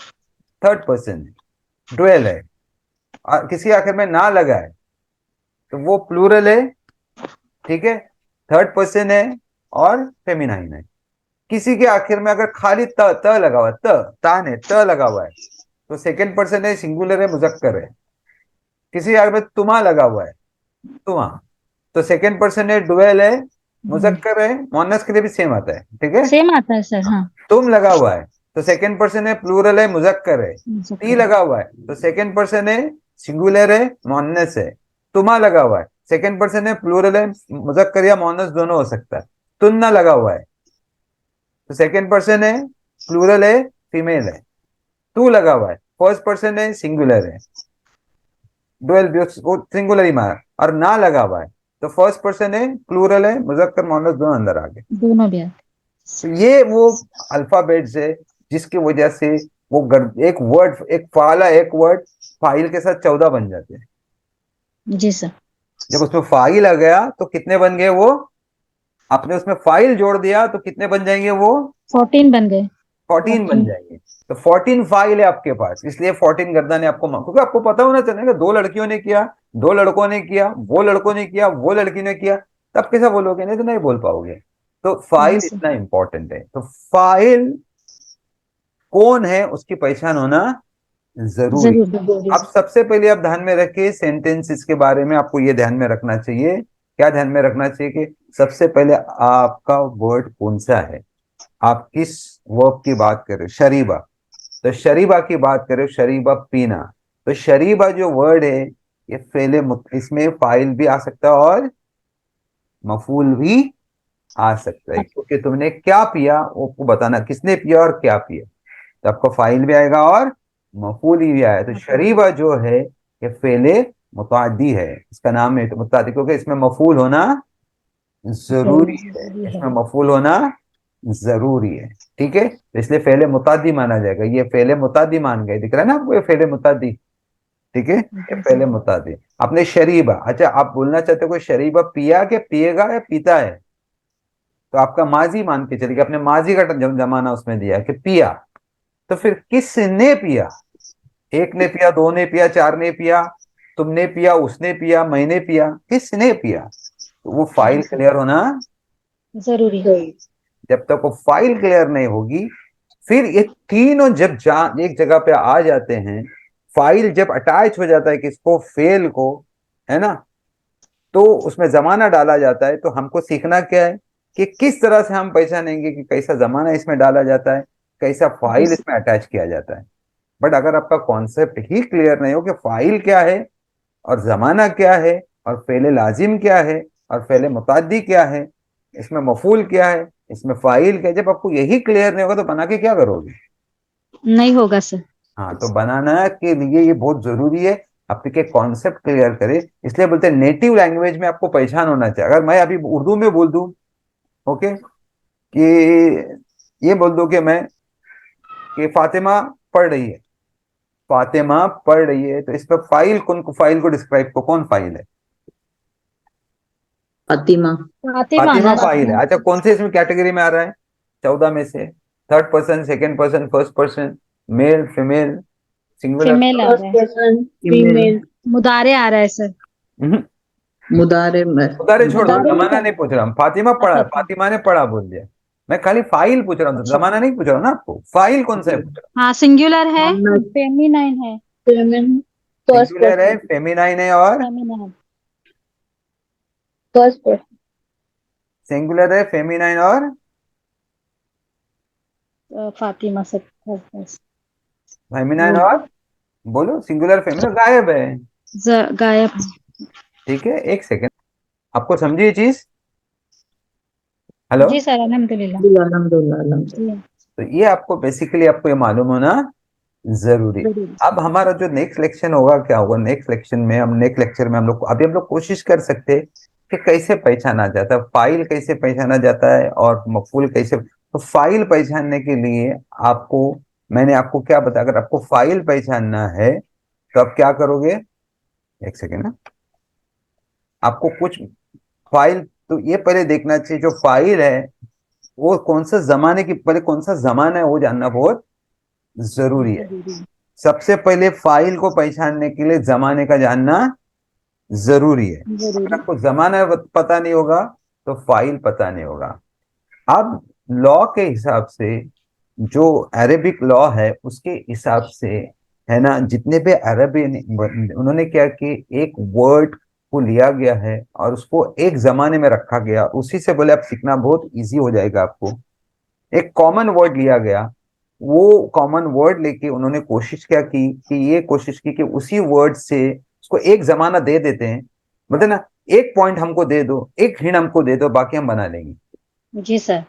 थर्ड पर्सन है, डुएल है। और किसी आखिर में ना लगा है, तो वो प्लूरल है, ठीक है, थर्ड पर्सन है, और फेमिनाइन है। किसी के आखिर में अगर खाली त लगा हुआ है, तान है, त लगा हुआ है, तो सेकंड पर्सन है, सिंगुलर है, मुजक्कर है। किसी आखिर में तुमा लगा हुआ है, तुमा, तो सेकंड पर्सन है, डुएल है, मुजक्कर है, मोनस के लिए भी सेम आता है, ठीक है। सेम आता है सर। हाँ, तुम लगा हुआ है, तो सेकंड पर्सन है, प्लूरल है, मुजक्कर है। ती मुजक्कर, लगा हुआ है, तो सेकंड पर्सन है, सिंगुलर है, मोनस है। तुमा लगा हुआ है, सेकंड पर्सन है, प्लूरल है, मुजक्कर या मोनस दोनों हो सकता है। तुन्ना लगा हुआ है, तो सेकंड पर्सन है, प्लूरल है, फीमेल है। तू लगा हुआ है, फर्स्ट पर्सन है, सिंगुलर है, डुअल भी सिंगुलर ही मार। और ना लगा हुआ है, तो फर्स्ट पर्सन है, प्लूरल है, मुजक्कर मोनस दोनों अंदर आ गए। दोनों भी आते तो ये वो अल्फाबेट्स है जिसकी वजह से वो एक वर्ड, एक फाला, एक वर्ड फाइल के साथ 14 बन जाते हैं। हैं। जी सर। जब उसमें फाइल आ गया तो कितने बन गए? वो आपने उसमें फाइल जोड़ दिया तो कितने बन जाएंगे? वो 14 बन गए। 14 बन जाएंगे। तो 14 फाइल है आपके पास, इसलिए 14 गर्दाने आपको, क्योंकि आपको पता होना चाहिए, दो लड़कियों ने किया, दो लड़कों ने किया, वो लड़कों ने किया, वो लड़की ने किया, तब कैसा बोलोगे? नहीं तो नहीं बोल पाओगे। तो फाइल जी सर। इतना इंपॉर्टेंट है। तो फाइल कौन है उसकी पहचान होना जरूरी। जरूर। अब सबसे पहले आप ध्यान में रखिए सेंटेंसेस के बारे में, आपको ये ध्यान में रखना चाहिए, क्या ध्यान में रखना चाहिए कि सबसे पहले आपका वर्ड कौन सा है, आप किस वर्ब की बात कर रहे हो। शरीबा, तो शरीबा की बात करें, शरीबा पीना, तो शरीबा जो वर्ड है ये इसमें फाइल भी आ सकता है और मफूल भी आ सकता है, क्योंकि तुमने क्या पिया वो आपको बताना, किसने पिया और क्या पिया, तो आपको फाइल भी आएगा और मफूल ही भी आएगा। तो शरीबा जो है ये फेले मुतादी है, इसका नाम है मुतादी, क्योंकि इसमें मफूल होना जरूरी है, इसमें मफूल होना जरूरी है, ठीक है। तो इसलिए फेले मुतादी माना जाएगा, ये फेले मुतादी मान गए, दिख रहा है ना आपको ये फेले मुतादी, ठीक है, ये फेले मुतादी। आपने शरीबा, अच्छा आप बोलना चाहते हो कोई शरीबा पिया के पिएगा या पीता है? तो आपका माजी मान के चलिए, अपने माजी का जमाना उसमें दिया है कि पिया, तो फिर किसने पिया? एक ने पिया, दो ने पिया, चार ने पिया, तुमने पिया, उसने पिया, मैंने पिया, किसने पिया? तो वो फाइल क्लियर होना जरूरी है। जब तक वो फाइल क्लियर नहीं होगी, फिर ये तीनों जब एक जगह पे आ जाते हैं, फाइल जब अटैच हो जाता है किसको, फेल को, है ना, तो उसमें जमाना डाला जाता है। तो हमको सीखना क्या है कि किस तरह से हम पहचानेंगे कि कैसा जमाना इसमें डाला जाता है, कैसा फाइल इसमें अटैच किया जाता है। बट अगर आपका कॉन्सेप्ट ही क्लियर नहीं हो कि फाइल क्या है और जमाना क्या है और फेले लाजिम क्या है और फेले मुताद्दी क्या है, इसमें मफूल क्या है, इसमें फाइल क्या है, जब आपको यही क्लियर नहीं होगा तो बना के क्या करोगे? नहीं होगा सर। हाँ, तो बनाना के लिए ये बहुत जरूरी है, आपके कॉन्सेप्ट क्लियर करे। इसलिए बोलते हैं नेटिव लैंग्वेज में आपको पहचान होना चाहिए। अगर मैं अभी उर्दू में बोल दूं, ओके, कि ये बोल दूं कि फातिमा पढ़ रही है, फातिमा पढ़ रही है, तो इस पर फाइल फाइल को डिस्क्राइब को कौन फाइल है? फातिमा। फातिमा फातिमा ना फाइल है। अच्छा, कौन से इसमें कैटेगरी में आ रहा है? 14 में से third person, second person, first person, male, female, singular? Female आ फर्स्ट रहा है। Person female. मुदारे आ रहा है सर। मुदारे में। उतारे छोड़ दो, मुदारे में जमाना नहीं पूछ रहा हूँ। फातिमा पढ़ा, अच्छा अच्छा। फातिमा ने पढ़ा बोल दिया, मैं खाली फाइल पूछ रहा हूँ, अच्छा जमाना नहीं पूछ रहा हूँ ना आपको। फाइल कौन सा है पूछ रहा हाँ, सिंगुलर है, मोहम्मद। फेमिनाइन है। फेमिन। हूँ। फर्स्ट सिंगुलर है, पर्सन। फेमिनाइन है, और फेमिनाइन। First person. सिंगुलर है, फेमिनाइन, और फातिमा सर। फेमिनाइन, और बोलो सिंगुलर फेमिनाइन गायब है। गायब है। ठीक है, एक सेकेंड, आपको समझी ये चीज? हेलो? जी सर, अल्हम्दुलिल्लाह। अल्हम्दुलिल्लाह अल्हम्दुलिल्लाह। जी तो ये आपको बेसिकली आपको ये मालूम होना जरूरी है। जरूर। अब हमारा जो नेक्स्ट लेक्चर होगा, क्या होगा नेक्स्ट लेक्चर में? हम नेक्स्ट लेक्चर में हम लोग अभी हम लोग कोशिश कर सकते हैं कि कैसे पहचाना जाता है, फाइल कैसे पहचाना जाता है और मफूल कैसे। तो फाइल पहचानने के लिए आपको, मैंने आपको क्या बताया, अगर आपको फाइल पहचानना है तो आप क्या करोगे? एक सेकेंड ना, आपको कुछ फाइल, तो ये पहले देखना चाहिए जो फाइल है वो कौन सा जमाने की, पहले कौन सा जमाना है वो जानना बहुत जरूरी है। जरूरी है। सबसे पहले फाइल को पहचानने के लिए जमाने का जानना जरूरी है। अगर जरूरी। आपको जमाना पता नहीं होगा तो फाइल पता नहीं होगा। अब लॉ के हिसाब से, जो अरेबिक लॉ है उसके हिसाब से, है ना, जितने भी अरबी उन्होंने क्या कि एक वर्ड को लिया गया है और उसको एक जमाने में रखा गया, उसी से बोले आप सीखना बहुत इजी हो जाएगा आपको। एक कॉमन वर्ड लिया गया, वो कॉमन वर्ड लेके उन्होंने कोशिश क्या की कि ये कोशिश की कि उसी वर्ड से उसको एक जमाना दे देते हैं, मतलब ना, एक पॉइंट हमको दे दो, एक हिंट हमको दे दो, बाकी हम बना लेंगे। जी सर।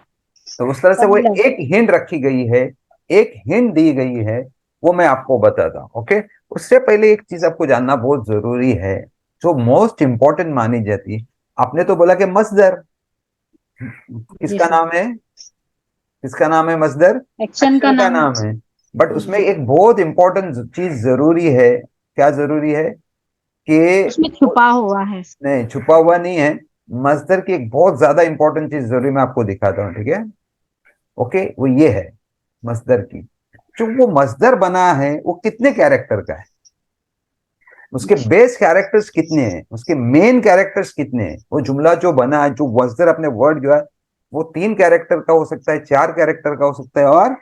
तो उस तरह से वो समझ एक हिंट रखी गई है, एक हिंट दी गई है, वो मैं आपको बताता हूँ। ओके, उससे पहले एक चीज आपको जानना बहुत जरूरी है जो मोस्ट इंपॉर्टेंट मानी जाती है। आपने तो बोला कि मसदर, जी किसका सर। नाम है? किसका नाम है मसदर? एक्शन का एक्शन का नाम। नाम है। बट उसमें एक बहुत इंपॉर्टेंट चीज जरूरी है। क्या जरूरी है? कि उसमें छुपा हुआ है। नहीं, छुपा हुआ नहीं है। मसदर की एक बहुत ज्यादा इंपॉर्टेंट चीज जरूरी मैं आपको दिखाता हूँ, ठीक है? ओके, वो ये है मसदर की, जो वो मसदर बना है वो कितने कैरेक्टर का है, उसके बेस कैरेक्टर्स कितने हैं, उसके मेन कैरेक्टर्स कितने हैं, वो जुमला जो बना है, जो मसदर अपने वर्ड जो है, वो 3 कैरेक्टर का हो सकता है, 4 कैरेक्टर का हो सकता है, और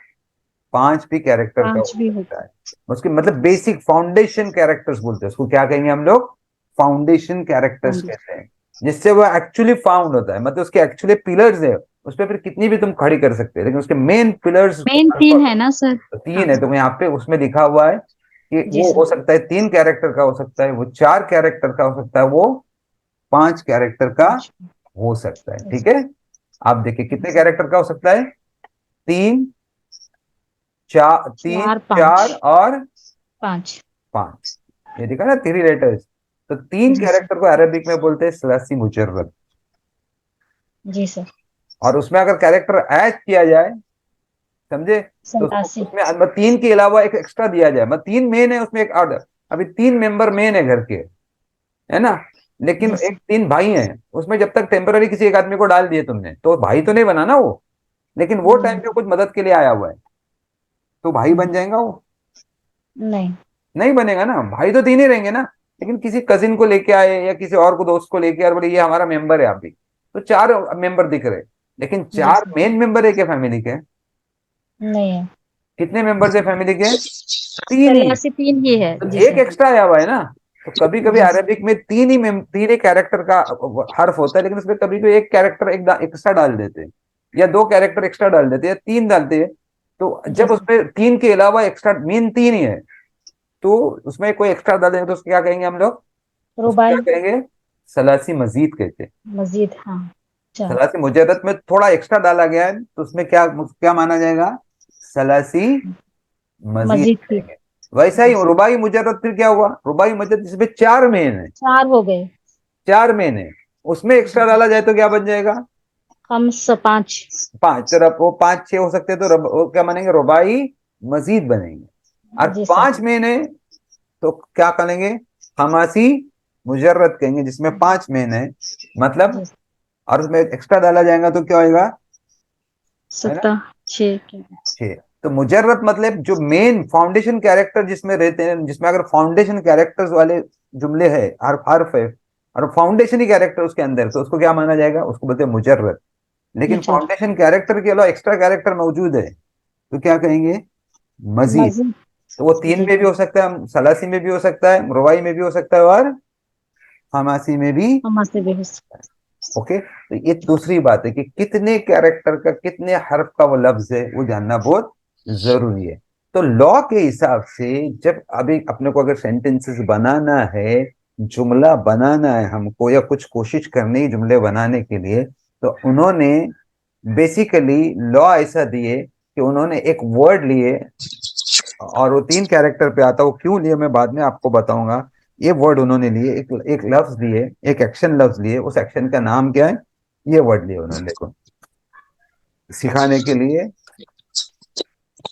5 भी कैरेक्टर का हो 5 भी हो। सकता है। उसके मतलब बेसिक फाउंडेशन कैरेक्टर्स बोलते हैं उसको, क्या कहेंगे हम लोग? फाउंडेशन कैरेक्टर्स कहते हैं, जिससे वो एक्चुअली फाउंड होता है, मतलब उसके एक्चुअली पिलर्स है। उस पर फिर कितनी भी तुम खड़ी कर सकते हैं, लेकिन उसके मेन पिलर्स मेन 3 है ना सर? 3 है। तो यहाँ पे उसमें लिखा हुआ है कि जी वो सर। हो सकता है 3 कैरेक्टर का हो सकता है, वो 4 कैरेक्टर का हो सकता है, वो 5 कैरेक्टर का हो सकता है। ठीक है, आप देखिए कितने कैरेक्टर का हो सकता है? 3, 3, 4 4 5। और 5। 5। ये देखा ना, 3 लेटर्स। तो 3 जी सर। कैरेक्टर को अरबिक में बोलते हैं सलासी मुजर्रद। जी सर। और उसमें अगर कैरेक्टर ऐड किया जाए, समझे, तो सतासी। उसमें 3 के अलावा एक एक्स्ट्रा दिया जाए, मतलब 3 मेन है, उसमें एक और, अभी 3 मेंबर मेन है घर के, है ना, लेकिन Yes. एक 3 भाई हैं, उसमें जब तक टेम्पररी किसी एक आदमी को डाल दिए तुमने, तो भाई तो नहीं बना ना वो, लेकिन वो टाइम पे कुछ मदद के लिए आया हुआ है, तो भाई बन जाएगा वो? नहीं। नहीं बनेगा ना, भाई तो 3 ही रहेंगे ना। लेकिन किसी कजिन को लेके आए या किसी और को, दोस्त को लेके आए, बोले ये हमारा मेंबर है आप भी, तो 4 मेंबर दिख रहे, लेकिन 4 Yes. मेन मेंबर है क्या फैमिली के? नहीं है। कितने मेंबर्स है फैमिली के? 3 ही। 83 ही है। तो जी एक सर। एक्स्ट्रा आया हुआ है ना। तो कभी कभी जी सर। अरेबिक में 3 ही कैरेक्टर का हर्फ होता है, लेकिन उसमें कभी कभी एक कैरेक्टर एक्स्ट्रा डाल देते हैं, या 2 कैरेक्टर एक्स्ट्रा डाल देते हैं, या 3 डालते हैं। तो जी जब सर। उसमें 3 के अलावा एक्स्ट्रा मेन 3 ही है, तो उसमें कोई एक्स्ट्रा डाल देंगे तो उसको क्या कहेंगे हम लोग? उसको क्या रुबाई कहेंगे? सलासी मजीद कहते हैं। मजीद। हाँ। अच्छा। सलासी मुजर्रद में थोड़ा एक्स्ट्रा डाला गया है, तो उसमें क्या क्या माना जाएगा? सलासी मजीद मजीद की। कहेंगे। वैसा ही जी सर। रुबाई मुजर्रद फिर क्या हुआ? रुबाई मुजर्रद जिसमें 4 मेन है, 4 हो गए। 4 मेन है, उसमें एक्स्ट्रा डाला जाए तो क्या बन जाएगा? खम्स 5। 5। तो वो 5 6 हो सकते हैं, तो वो क्या बनेंगे? रुबाई मजीद बनेंगे। और जी सर। 5 मेन है, तो क्या कहेंगे? हमासी मुजर्रद कहेंगे, जिसमें 5 मेन है, मतलब। जी। और उसमें एक्स्ट्रा डाला जाएगा तो क्या होएगा? है ना? 6 के। 6। तो मुजर्रद मतलब जो मेन फाउंडेशन कैरेक्टर जिसमें रहते हैं, जिसमें अगर फाउंडेशन कैरेक्टर्स वाले जुमले है, हर्फ हर्फ है, और फाउंडेशन ही कैरेक्टर उसके अंदर, तो उसको क्या माना जाएगा? उसको बोलते हैं मुजर्रद। लेकिन मुजर फाउंडेशन कैरेक्टर के अलावा एक्स्ट्रा कैरेक्टर मौजूद है, तो क्या कहेंगे? मजीद। मजीद। तो वो 3 जी में भी हो सकता है, सलासी में भी हो सकता है, रुबाई में भी हो सकता है, और हमासी में भी। हम से भी हो सकता ओके, तो ये दूसरी बात है कि कितने कैरेक्टर का, कितने हर्फ का वो लफ्ज है, वो जानना बहुत जरूरी है। तो लॉ के हिसाब से जब अभी अपने को अगर सेंटेंसेस बनाना है, जुमला बनाना है हमको, या कुछ कोशिश करनी है जुमले बनाने के लिए, तो उन्होंने बेसिकली लॉ ऐसा दिए कि उन्होंने एक वर्ड लिए, और वो 3 कैरेक्टर पे आता है, वो क्यों लिए मैं बाद में आपको बताऊंगा। ये वर्ड उन्होंने लिए, एक एक लफ्ज लिए, एक एक्शन लफ्ज लिए, उस एक्शन का नाम क्या है? ये वर्ड लिए उन्होंने, देखो, सिखाने के लिए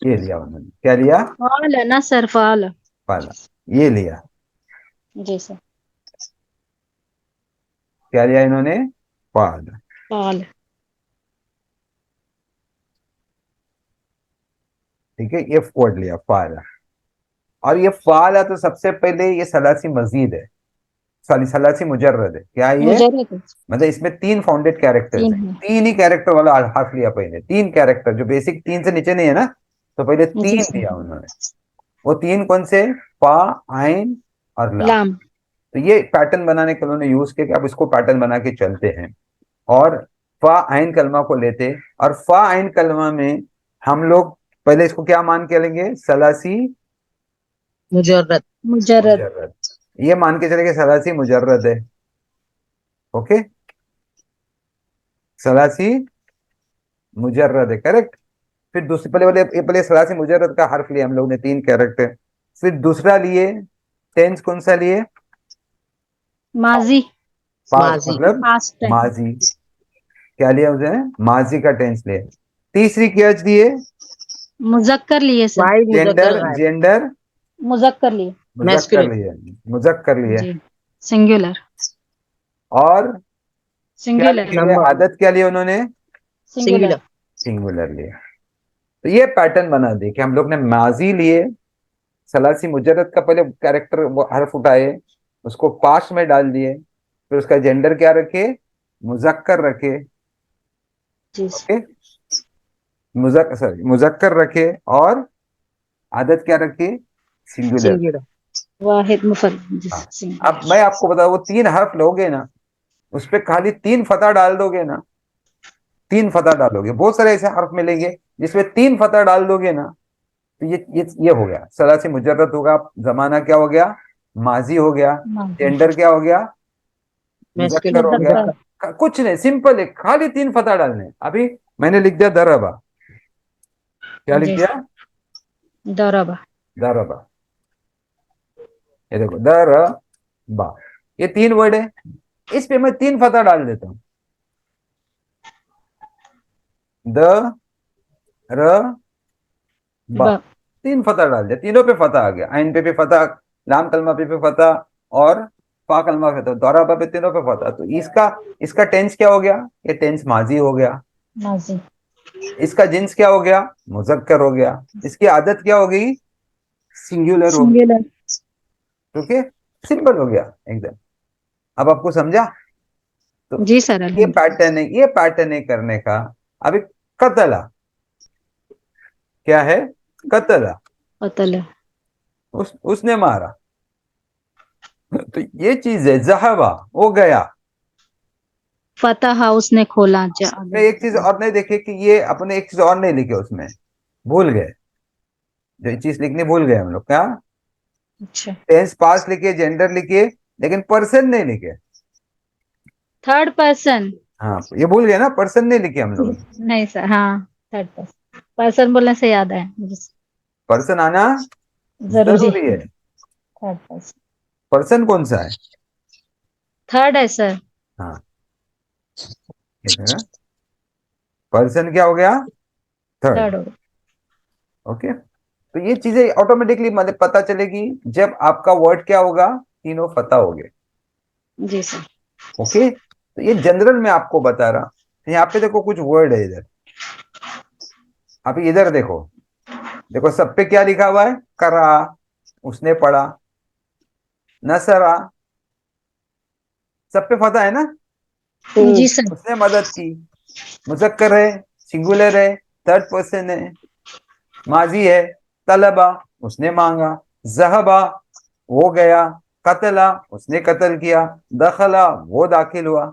ये लिया उन्होंने। क्या लिया? फाल है ना सर, फाल। पाला। ये लिया। जी सर। क्या लिया इन्होंने? पाला। फाल। ठीक है, ये वर्ड लिया पाला। और ये फाला, तो सबसे पहले ये सलासी मजीद है, सॉरी सलासी मुजर्रद है। क्या है ये? मुजर्रद है। मतलब इसमें 3 फाउंडेड कैरेक्टर्स 3 हैं, है। 3 ही कैरेक्टर वाला हर्फ लिया पहले, 3 कैरेक्टर जो बेसिक 3 से नीचे नहीं है ना, तो पहले जी 3 सर। दिया उन्होंने। वो 3 कौन से? फा, आइन और लाम। लाम। तो ये पैटर्न बनाने के उन्होंने यूज किया कि अब इसको पैटर्न बना के चलते हैं। और फा आइन कलमा को लेते, और फा आइन कलमा में हम लोग पहले इसको क्या मान के लेंगे? सलासी मुजर्रद। मुजर्रद। मुजर्रद। ये मान के चलेंगे सलासी मुजर्रद है। ओके, सलासी मुजर्रद है, करेक्ट। फिर दूसरी पहले वाले, ये पहले सलासी मुजर्रद का हर्फ लिया हम लोग ने, 3 कैरेक्टर। फिर दूसरा लिए, टेंस कौन सा लिए? माजी। पास्ट, माजी। मतलब पास्ट टाइम। माजी। क्या लिया उसे? माजी का टेंस लिया। तीसरी क्या दिए? मुजक्कर लिए सर। वाहिद मुजक्कर जेंडर, गायब। जेंडर मुजक्कर लिए। मुजक्कर मैस्कुलिन। लिए, मुजक्कर लिए। जी। सिंगुलर। और क्या सिंगुलर। लिए? नंबर। आदत क्या लिए उन्होंने? सिंगुलर। सिंगुलर। सिंगुलर लिए। तो ये पैटर्न बना दी कि हम लोग ने माजी लिए, सलासी मुजर्रद का पहले कैरेक्टर वो हर्फ उठाए, उसको पास्ट में डाल दिए, फिर उसका जेंडर क्या रखे? मुजक्कर रखे। जी सर। ओके, मुजक्कर रखे, और आदत क्या रखी? सिंगुलर। सिंगुलर। वाहिद मुफर्रद। जी हाँ। सर। अब सिंगुलर। मैं आपको बता, वो 3 हर्फ लोगे ना, उस पे खाली 3 फतह डाल दोगे ना, 3 फतह डालोगे, बहुत सारे ऐसे हर्फ मिलेंगे जिसमें 3 फतह डाल दोगे ना, तो ये हो गया सलासी मुजर्रद होगा। जमाना क्या हो गया? माजी हो गया। माजी। जेंडर क्या हो गया? मुजक्कर मैस्कुलिन। हो गया। मुजक्कर। कुछ नहीं, सिंपल है, खाली 3 फतह डालने। अभी मैंने लिख दिया दरबा। क्या लिख जी दिया? सर। दरबा। दरबा। ये देखो, दरबा, ये 3 वर्ड है, इस पे मैं 3 फतह डाल देता हूं। द र बा, ब। 3 फतह डाल दिया, तीनों पे फतह आ गया। आइन पे भी फतह, लाम कलमा पे भी फतह, और फा कलमा कहते हैं, दोहरा पे तीनों पे फता। तो इसका टेंस क्या हो गया? ये टेंस माजी हो गया। माजी। इसका जिन्स क्या हो गया? मुजक्कर हो गया। इसकी आदत क्या हो गई? सिंगुलर हो गई। सिंगुलर। ओके, सिंपल हो गया एकदम। अब आपको समझा? तो जी सर, ये अल्हम्दुलिल्लाह। पैटर्न है करने का। अभी कतला क्या है? कतला, कतल। उसने मारा। तो ये चीज है, जहबा वो गया। फतहा उसने खोला। मैं एक चीज और नहीं देखे कि ये अपने एक चीज और नहीं लिखे उसमें, भूल गए। जो चीज लिखनी भूल गए हम लोग, क्या? अच्छा। टेंस पास्ट लिखे, जेंडर लिखे, लेकिन पर्सन नहीं लिखे। Third person. हाँ, ये भूल गए ना, पर्सन नहीं लिखे हम लोग। नहीं सर, हाँ थर्ड पर्सन। पर्सन बोलने से याद है मुझे। पर्सन आना जरूरी। जरूरी है। Third person. पर्सन कौन सा है? थर्ड है सर। हाँ, एक है। पर्सन क्या हो गया? थर्ड। थर्ड हो ओके, तो ये चीजें ऑटोमेटिकली मतलब पता चलेगी जब आपका वर्ड क्या होगा, तीनों पता हो गए। गया। जी सर। ओके, तो ये जनरल में आपको बता रहा। यहाँ पे देखो कुछ वर्ड है इधर, आप इधर देखो। देखो सब पे क्या लिखा हुआ है? करा, उसने पढ़ा। नसरा, सब पे पता है ना? जी सर। उसने मदद की। मुजक्कर है, सिंगुलर है, थर्ड पर्सन है, माजी है। तलबा, उसने मांगा। जहबा, वो गया। कतला, उसने कत्ल किया। दखला, वो दाखिल हुआ।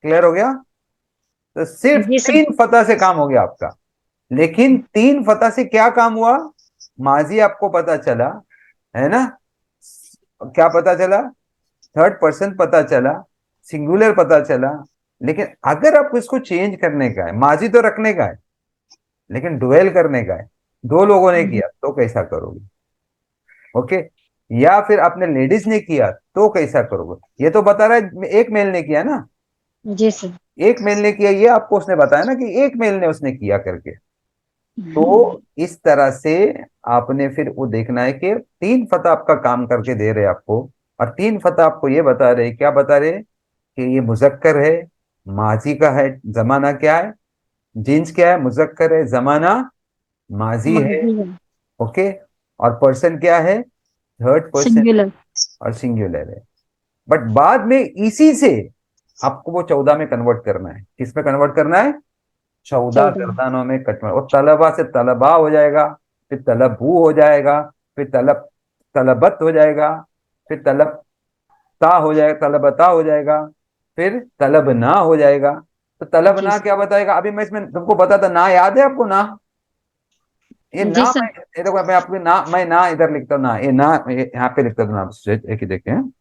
क्लियर हो गया? तो सिर्फ जी सर। 3 फतह से काम हो गया आपका। लेकिन 3 फतह से क्या काम हुआ? माजी आपको पता चला, है ना? क्या पता चला? थर्ड पर्सन पता चला, सिंगुलर पता चला। लेकिन अगर आपको इसको चेंज करने का है, माजी तो रखने का है, लेकिन डुएल करने का है, 2 लोगों ने किया, तो कैसा करोगे? ओके, या फिर आपने लेडीज ने किया तो कैसा करोगे? ये तो बता रहा है एक मेल ने किया ना, जी सर। एक मेल ने किया, ये आपको उसने बताया ना कि एक मेल ने उसने किया करके। तो इस तरह से आपने फिर वो देखना है कि 3 फतह आपका काम करके दे रहे आपको। और 3 फतह आपको ये बता रहे, क्या बता रहे? कि ये मुजक्कर है, माजी का है, जमाना क्या है, जिन्स क्या है, मुजक्कर है, जमाना माजी है। माजी है। ओके, और पर्सन क्या है? Third person singular. और सिंगुलर है। बट बाद में इसी से आपको वो 14 में कन्वर्ट करना है। किस में कन्वर्ट करना है? 14 14। गर्दानों में कन्वर्ट। और तलबा से तलबा हो जाएगा, फिर तलबू हो जाएगा, फिर तलबत हो जाएगा, फिर तलबता हो जाएगा, तलबता हो जाएगा, फिर तलबना हो जाएगा। तो जी तलबना सर। क्या बताएगा? अभी मैं इसमें तुमको बताता, ना याद है आपको? ना, ये जी ना, सर। ये देखो मैं आपको ना, मैं ना इधर लिखता हूँ, ना ये ना यहाँ पे लिखता हूँ ना। एक ही देखे हैं,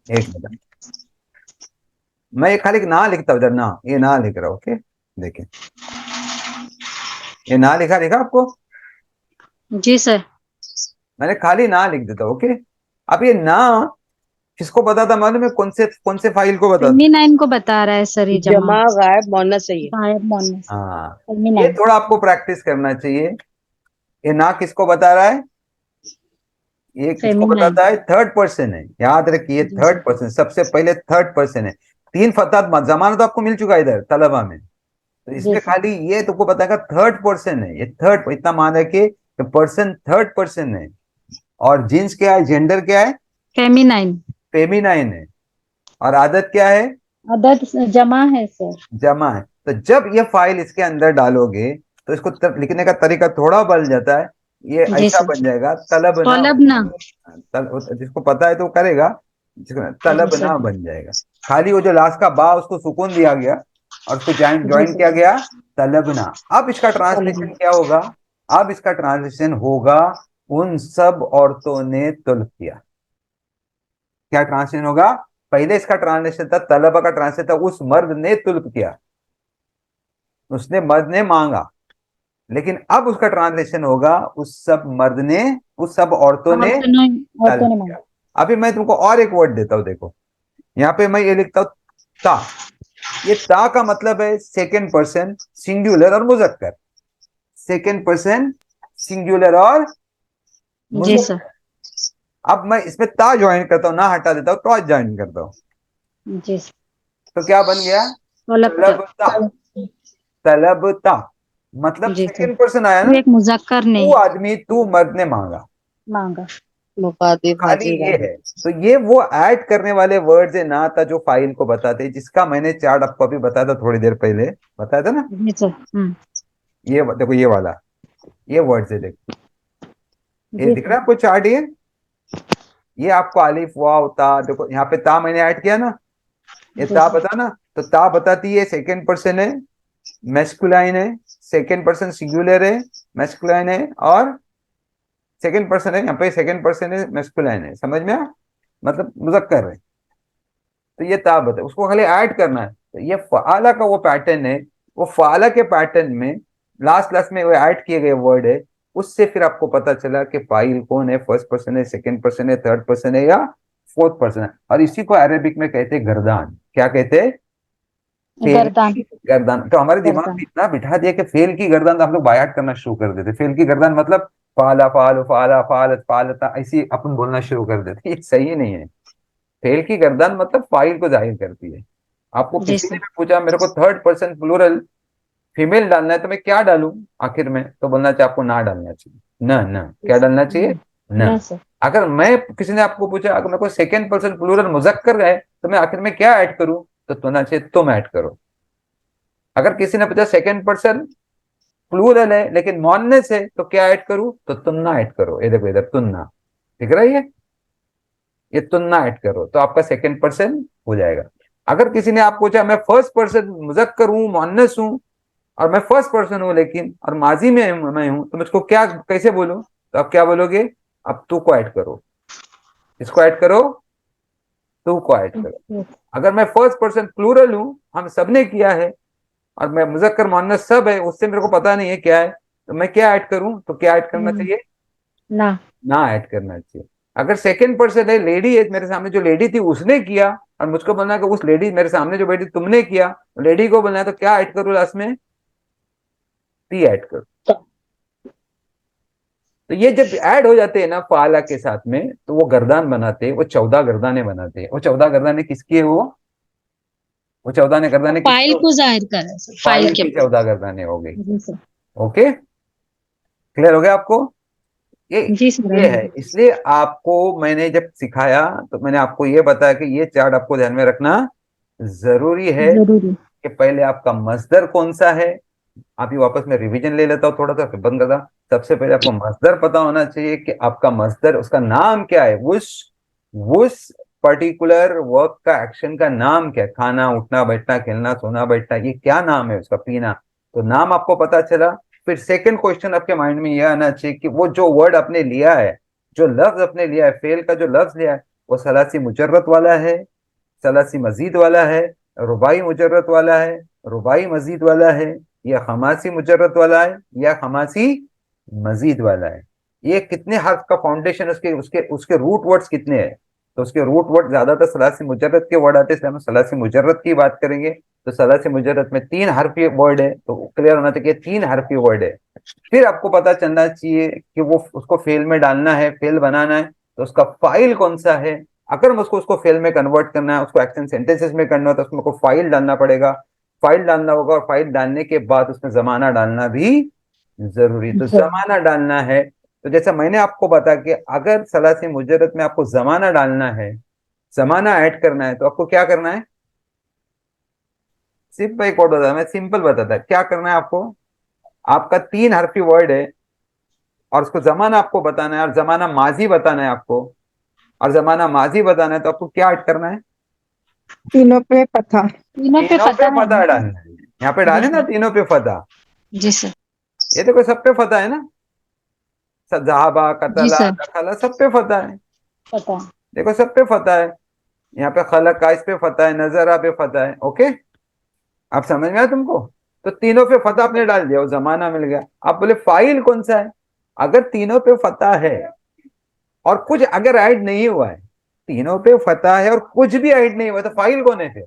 एक मिनट। मैं ये खाली ना लिखता हूँ इधर, ना, ये ना लिख रहा हूँ। ओके, देखिए, ये ना लिखा लिखा आपको? जी सर। मैंने खाली ना लिख देता हूँ। ओके, अब ये ना किसको बताता मालूम है? कौन से फाइल को बताता? फेमिनाइन को बता रहा है सर, ये जमा। जमा गायब मोनस है ये। गायब मोनस। हाँ, ये फेमिनाइन। थोड़ा आपको प्रैक्टिस करना चाहिए। ये ना किसको बता रहा है? ये किसको फेमिनाइन। बताता है? थर्ड पर्सन है, याद रखिए, जी थर्ड सर। पर्सन सबसे पहले थर्ड पर्सन है। 3 फतह जमाना तो आपको मिल चुका है इधर तलबा में, तो जी इसमें सर। खाली ये तुमको बताएगा थर्ड पर्सन है। ये थर्ड, इतना मान है कि पर्सन थर्ड पर्सन है। और जींस क्या है, जेंडर क्या है? फेमिनाइन। फेमिनाइन है। और आदत क्या है? आदत जमा है सर। जमा है। तो जब ये फाइल इसके अंदर डालोगे तो इसको लिखने का तरीका थोड़ा बदल जाता है। ये जी ऐसा सर। बन जाएगा, तलब ना तलब बन ना। जाएगा। जिसको पता है तो करेगा, जिसको जी तलब ना सर। बन जाएगा। खाली वो जो लास्ट का बा उसको सुकून दिया गया और उसको ज्वाइन जी ज्वाइन सर। किया गया, तलबना। अब इसका तलब ट्रांसलेशन ना। क्या होगा? अब इसका ट्रांसलेशन होगा, उन सब औरतों ने तलब किया। क्या ट्रांसलेशन होगा? पहले इसका ट्रांसलेशन था, तलबा का ट्रांसलेशन था, उस मर्द ने तुल्ब किया, उसने मर्द ने मांगा। लेकिन अब उसका ट्रांसलेशन होगा, उस सब मर्द ने, उस सब औरतों ने तलब औरतों ने किया। मांगा। अभी मैं तुमको और एक वर्ड देता हूं, देखो यहाँ पे मैं ये लिखता हूं, ता। ये ता का मतलब है सेकेंड पर्सन सिंगुलर और मुजक्कर। सेकेंड पर्सन सिंगुलर और जी सर। मुजक्कर। अब मैं इसमें ता ज्वाइन करता हूँ, ना हटा देता हूँ, तो ज्वाइन करता हूँ, जी सर। तो क्या बन गया? तलबता। तलबता। तलबता मतलब जी सर। सेकंड पर्सन आया तू ना, एक मुजक्कर ने तू आदमी, तू मर्द ने मांगा, मांगा। मुफादिल खाली हाजिर ये है। तो ये वो ऐड करने वाले वर्ड्स है ना था जो फाइल को बताते हैं, जिसका मैंने चार्ट आपको अभी बताया था, थोड़ी देर पहले बताया था ना। जी सर। ये देखो, ये वाला, ये वर्ड्स है, देखो ये जी दिख रहा सर। है आपको चार्ट, ये आपको अलिफ वाव ता, देखो यहाँ पे ता मैंने ऐड किया ना, ये जी ता सर। बता ना, तो ता बताती है सेकंड पर्सन है, मैस्कुलाइन है, सेकंड पर्सन सिंगुलर है, मैस्कुलाइन है, और सेकंड पर्सन है, यहाँ पे सेकंड पर्सन है, मैस्कुलाइन है, समझ में आया? मतलब मुजक्कर है। तो ये ता बता, उसको खाली ऐड करना है। तो ये फ़आला का वो पैटर्न है, वो फ़आला के पैटर्न में लास्ट लास्ट में वो ऐड किए गए वर्ड है, उससे फिर आपको पता चला कि फाइल कौन है, फर्स्ट पर्सन है, सेकंड पर्सन है, थर्ड पर्सन है, या फोर्थ पर्सन है। और इसी को अरेबिक में कहते हैं गर्दान। क्या कहते हैं? फेल गर्दन। की गर्दन। तो हमारे दिमाग में गर्दन। इतना बिठा दिया कि फेल की गर्दन तो हम लोग बायात करना शुरू कर देते। फेल की गर्दन मतलब फाला फाल फाला फालत फालता, ऐसी अपन बोलना शुरू कर देते। ये सही नहीं है। फेल की गर्दन मतलब फाइल को जाहिर करती है। आपको जी किसी ने सर। भी पूछा मेरे को थर्ड पर्सन प्लूरल फीमेल डालना है तो मैं क्या डालूं आखिर में, तो बोलना चाहिए आपको ना डालना चाहिए। ना ना, क्या डालना चाहिए? ना। ना सर। अगर मैं, किसी ने आपको पूछा अगर मेरे को सेकंड पर्सन प्लूरल मुजक्कर है तो मैं आखिर में क्या ऐड करूं, तो होना चाहिए तुम ऐड करो। अगर किसी ने पूछा सेकंड पर्सन प्लूरल है लेकिन मॉननेस है तो क्या ऐड करूं, तो तुन्ना ऐड करो। ये देखो इधर तुन्ना दिख रहा है, ये तुन्ना ऐड करो तो आपका सेकंड पर्सन हो जाएगा। अगर किसी ने आपको पूछा मैं फर्स्ट पर्सन मुजक्कर हूं, मुअन्नस हूं, और मैं फर्स्ट पर्सन हूं लेकिन और माजी में मैं हूं, तो मुझको क्या कैसे बोलूं, तो आप क्या बोलोगे? अब तू को ऐड करो, इसको ऐड करो, तू को ऐड करो। अगर मैं फर्स्ट पर्सन प्लूरल हूं, हम सबने किया है, और मैं मुजक्कर मुअन्नस सब है, उससे मेरे को पता नहीं है क्या है, तो मैं क्या ऐड करूं, तो क्या ऐड करना चाहिए? ना। ना ऐड करना चाहिए। अगर सेकंड पर्सन है, लेडी है, मेरे सामने जो लेडी थी उसने किया, और मुझको बोलना है कि उस लेडी मेरे सामने जो बैठी तुमने किया, लेडी को बोलना है, तो क्या ऐड करूं लास्ट में? टी ऐड करो। तो ये जब ऐड हो जाते हैं ना फाला के साथ में, तो वो गर्दान बनाते हैं, वो 14 गर्दाने बनाते हैं। वो 14 गर्दाने किसकी है? वो 14 गर्दाने किसकी फाइल हो? को जाहिर कर रहा है सर, फाइल फाइल के। की 14 गर्दाने हो गई। जी सर। ओके, क्लियर हो गया आपको? ये जी सर। ये है। इसलिए आपको मैंने जब सिखाया तो मैंने आपको ये बताया कि ये चार्ट आपको ध्यान में रखना जरूरी है जरूरी। कि पहले आपका मस्दर कौन सा है। अभी वापस मैं रिवीजन ले लेता हूँ थोड़ा सा, फिर बंद करता हूं। सबसे पहले आपको मस्दर पता होना चाहिए कि आपका मस्दर, उसका नाम क्या है, उस पर्टिकुलर वर्क का, एक्शन का नाम क्या है। खाना, उठना बैठना, खेलना सोना बैठना, ये क्या नाम है उसका? पीना। तो नाम आपको पता चला। फिर सेकंड क्वेश्चन आपके माइंड में यह आना चाहिए कि वो जो वर्ड आपने लिया है, जो लफ्ज आपने लिया है, फेल का जो लफ्ज लिया है, वो सलासी मुजर्रत वाला है, सलासी मजीद वाला है, रुबाई मुजर्रत वाला है, रुबाई मजीद वाला है, या खमासी मुजर्रत वाला है, या खमासी मजीद वाला है। ये कितने हर्फ का फाउंडेशन, उसके उसके उसके रूट वर्ड्स कितने हैं। तो उसके रूट वर्ड ज्यादातर सलासी मुजर्रत के वर्ड आते हैं, इसलिए हम सलासी मुजर्रत की बात करेंगे। तो सलासी मुजर्रत में 3 हरफी वर्ड है, तो क्लियर होना चाहिए 3 हरफी वर्ड है। फिर आपको पता चलना चाहिए कि वो उसको फेल में डालना है, फेल बनाना है, तो उसका फाइल कौन सा है। अगर मुझको उसको फेल में कन्वर्ट करना है, उसको एक्शन सेंटेंसेस में करना है, तो उसमें को फाइल डालना पड़ेगा। फाइल डालना होगा, और फाइल डालने के बाद उसमें जमाना डालना भी जरूरी। तो जमाना डालना है, तो जैसा मैंने आपको बताया कि अगर सलासी मुजर्रत में आपको जमाना डालना है, जमाना ऐड करना है, तो आपको क्या करना है? सिर्फ एक वर्ड बताया, मैं सिंपल बताता क्या करना है आपको। आपका 3 हरफी वर्ड है, और उसको जमाना आपको बताना है, और जमाना माजी बताना है आपको, और जमाना माजी बताना है, तो आपको क्या ऐड करना है? तीनों पे पता। तीनों पे तीनों पे फतह है फतह ना। डालना है। यहाँ पे जी डाले ना सर। तीनों पे फतह। जी सर। ये देखो सब पे फतह है ना, जहाबा, जी कतला, सर। दखला, सब पे फतह है। पता। देखो सब पे फतह है। यहाँ पे खलक का इस पे फतह है, नजरा पे फतह है। ओके, आप समझ में आया तुमको? तो तीनों पे फतह आपने डाल दिया, वो जमाना मिल गया। आप बोले फाइल कौन सा है? अगर तीनों पे फतह है और कुछ अगर ऐड नहीं हुआ है, तीनों पे फतह है और कुछ भी ऐड नहीं हुआ, तो फाइल कौन है फिर?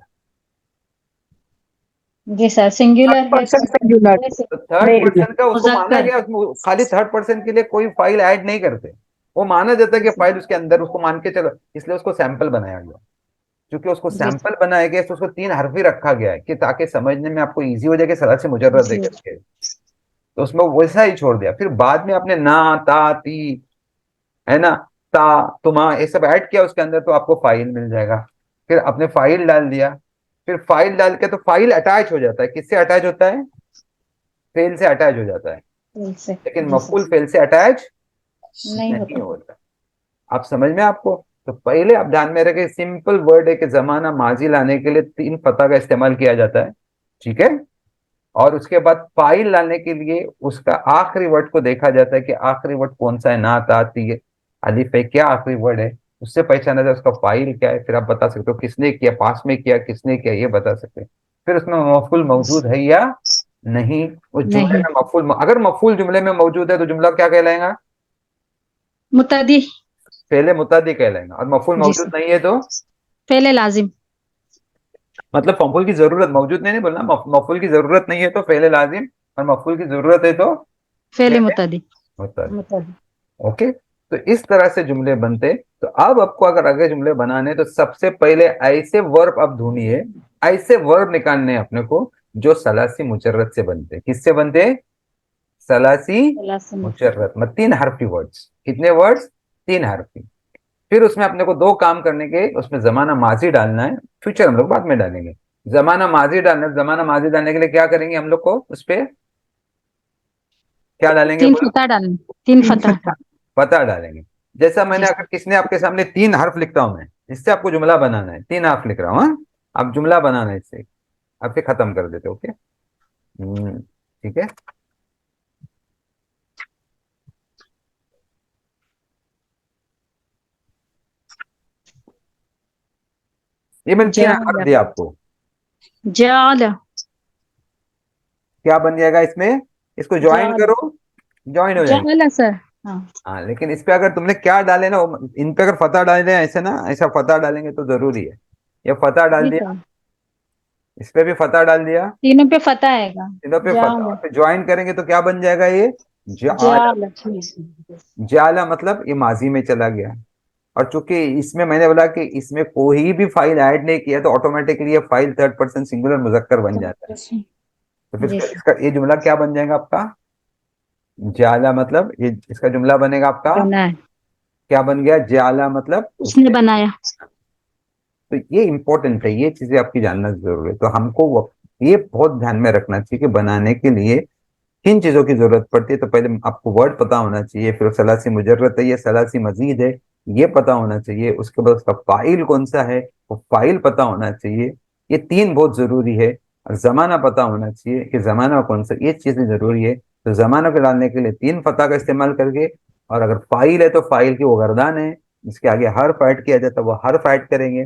जी सर, सिंगुलर है पर्सन तो सिंगुलर। तो थर्ड नहीं, पर्सन का उसको माना मुजक्कर गया, उसमें खाली थर्ड पर्सन के लिए कोई फाइल ऐड नहीं करते। वो माना जाता है कि फाइल उसके अंदर, उसको मान के चलो, इसलिए उसको सैंपल बनाया गया। क्योंकि उसको जी सैंपल बनाया गया तो उसको 3 हरफ ही रखा गया है कि ताकि समझने में आपको इजी हो जाए कि सलासी मुजर्रद है जी करके। तो उसमें वैसा ही छोड़ दिया। फिर बाद में आपने ना, ता, ती, है ना, ता, तुमा, ये सब ऐड किया उसके अंदर, तो आपको फाइल मिल जाएगा। फिर आपने फाइल डाल दिया। फिर फाइल डाल के तो फाइल अटैच हो जाता है, किससे अटैच होता है? फेल से अटैच हो जाता है। से लेकिन जी मफूल सर फेल से अटैच नहीं नहीं होता। होता। आप समझ में आपको? तो पहले आप ध्यान में रखें, सिंपल वर्ड है कि जमाना माजी लाने के लिए 3 फता का इस्तेमाल किया जाता है, ठीक है। और उसके बाद फाइल लाने के लिए उसका आखिरी वर्ड को देखा जाता है कि आखिरी वर्ड कौन सा है, ना, ता, ती, अलिफ है, क्या आखिरी वर्ड है, उससे पहचाना जाए उसका फाइल क्या है। फिर आप बता सकते हो किसने किया, पास में किया, किसने किया, ये बता सकते हैं। फिर उसमें मफूल मौजूद है या नहीं। उस जुमले नहीं में मफूल, अगर मफूल जुमले में मौजूद है तो जुमला क्या कहलाएगा? मुतदी पहले मुतद्दी कहलाएगा। और मफूल जी मौजूद सर नहीं है तो पहले लाजिम मतलब मफूल की जरूरत, मौजूद नहीं बोलना, मफूल की जरूरत नहीं है तो पहले लाजिम, और मफूल की जरूरत है तो पहले पहले मुतदी मुतद्दी। मतलब ओके। तो इस तरह से जुमले बनते। तो अब आपको अगर आगे जुमले बनाने तो सबसे पहले ऐसे वर्ब आप ढूंढिए, ऐसे वर्ब निकालने हैं अपने को जो सलासी मुजर्रद से बनते हैं। किससे बनते हैं? सलासी लाजिम मुजर्रद, मतलब 3 हरफी वर्ड्स। कितने वर्ड्स? 3 हरफी। फिर उसमें अपने को 2 काम करने के, उसमें जमाना माजी डालना है, फ्यूचर हम लोग बाद में डालेंगे। जमाना माजी डालना है, जमाना माजी डालने के लिए क्या करेंगे हम लोग को, उस पे क्या डालेंगे 3 बोलो? फता डालना 3 फता पता डालेंगे। जैसा जी मैंने, अगर सर किसने आपके सामने 3 हर्फ लिखता हूं मैं, इससे आपको जुमला बनाना है, 3 हर्फ लिख रहा हूँ, हाँ? आप जुमला बनाना है इससे, आप फिर खत्म कर देते, ओके। ठीक है। ये मैंने 3 हर्फ जाला दिया आपको। जाला क्या बन जाएगा इसमें? इसको ज्वाइन जाला करो, ज्वाइन हो जाएंगे। जाला सर हाँ हाँ, लेकिन इस पे अगर तुमने क्या डाले ना, इन पे अगर फतह डाले ऐसे ना, ऐसा फतह डालेंगे तो जरूरी है। ये फतह डाल जी दिया, सर इस पे भी फतह डाल दिया, तीनों पे फता आएगा इधर पे फतह, जाला और फिर ज्वाइन करेंगे तो क्या बन जाएगा ये? जाला। जाला जाला मतलब ये माजी में चला गया। और चूंकि इसमें मैंने बोला कि इसमें कोई भी फाइल ऐड नहीं किया तो ऑटोमेटिकली ये फाइल 3rd पर्सन सिंगुलर मुजक्कर बन जाता है। तो फिर जी सर इसका ये जुमला क्या बन जाएगा आपका? जाला मतलब ये, इसका जुमला बनेगा आपका बना है क्या बन गया? जाला मतलब उसने बनाया तो ये इंपॉर्टेंट है, ये चीजें आपकी जानना जरूरी है। तो हमको ये बहुत ध्यान में रखना चाहिए कि बनाने के लिए किन चीजों की जरूरत पड़ती है। तो पहले आपको वर्ड पता होना चाहिए, फिर सलासी मुजर्रद है, ये सलासी मजीद है, ये पता होना चाहिए। उसके बाद उसका फाइल कौन सा है, वो फाइल पता होना चाहिए। ये 3 बहुत जरूरी है। और जमाना पता होना चाहिए कि जमाना कौन सा, ये चीजें जरूरी है। तो जमाना को डालने के लिए 3 फता का इस्तेमाल करके, और अगर फाइल है तो फाइल की वो गर्दान है, इसके आगे हर्फ ऐड किया जाता है, वो हर्फ ऐड करेंगे।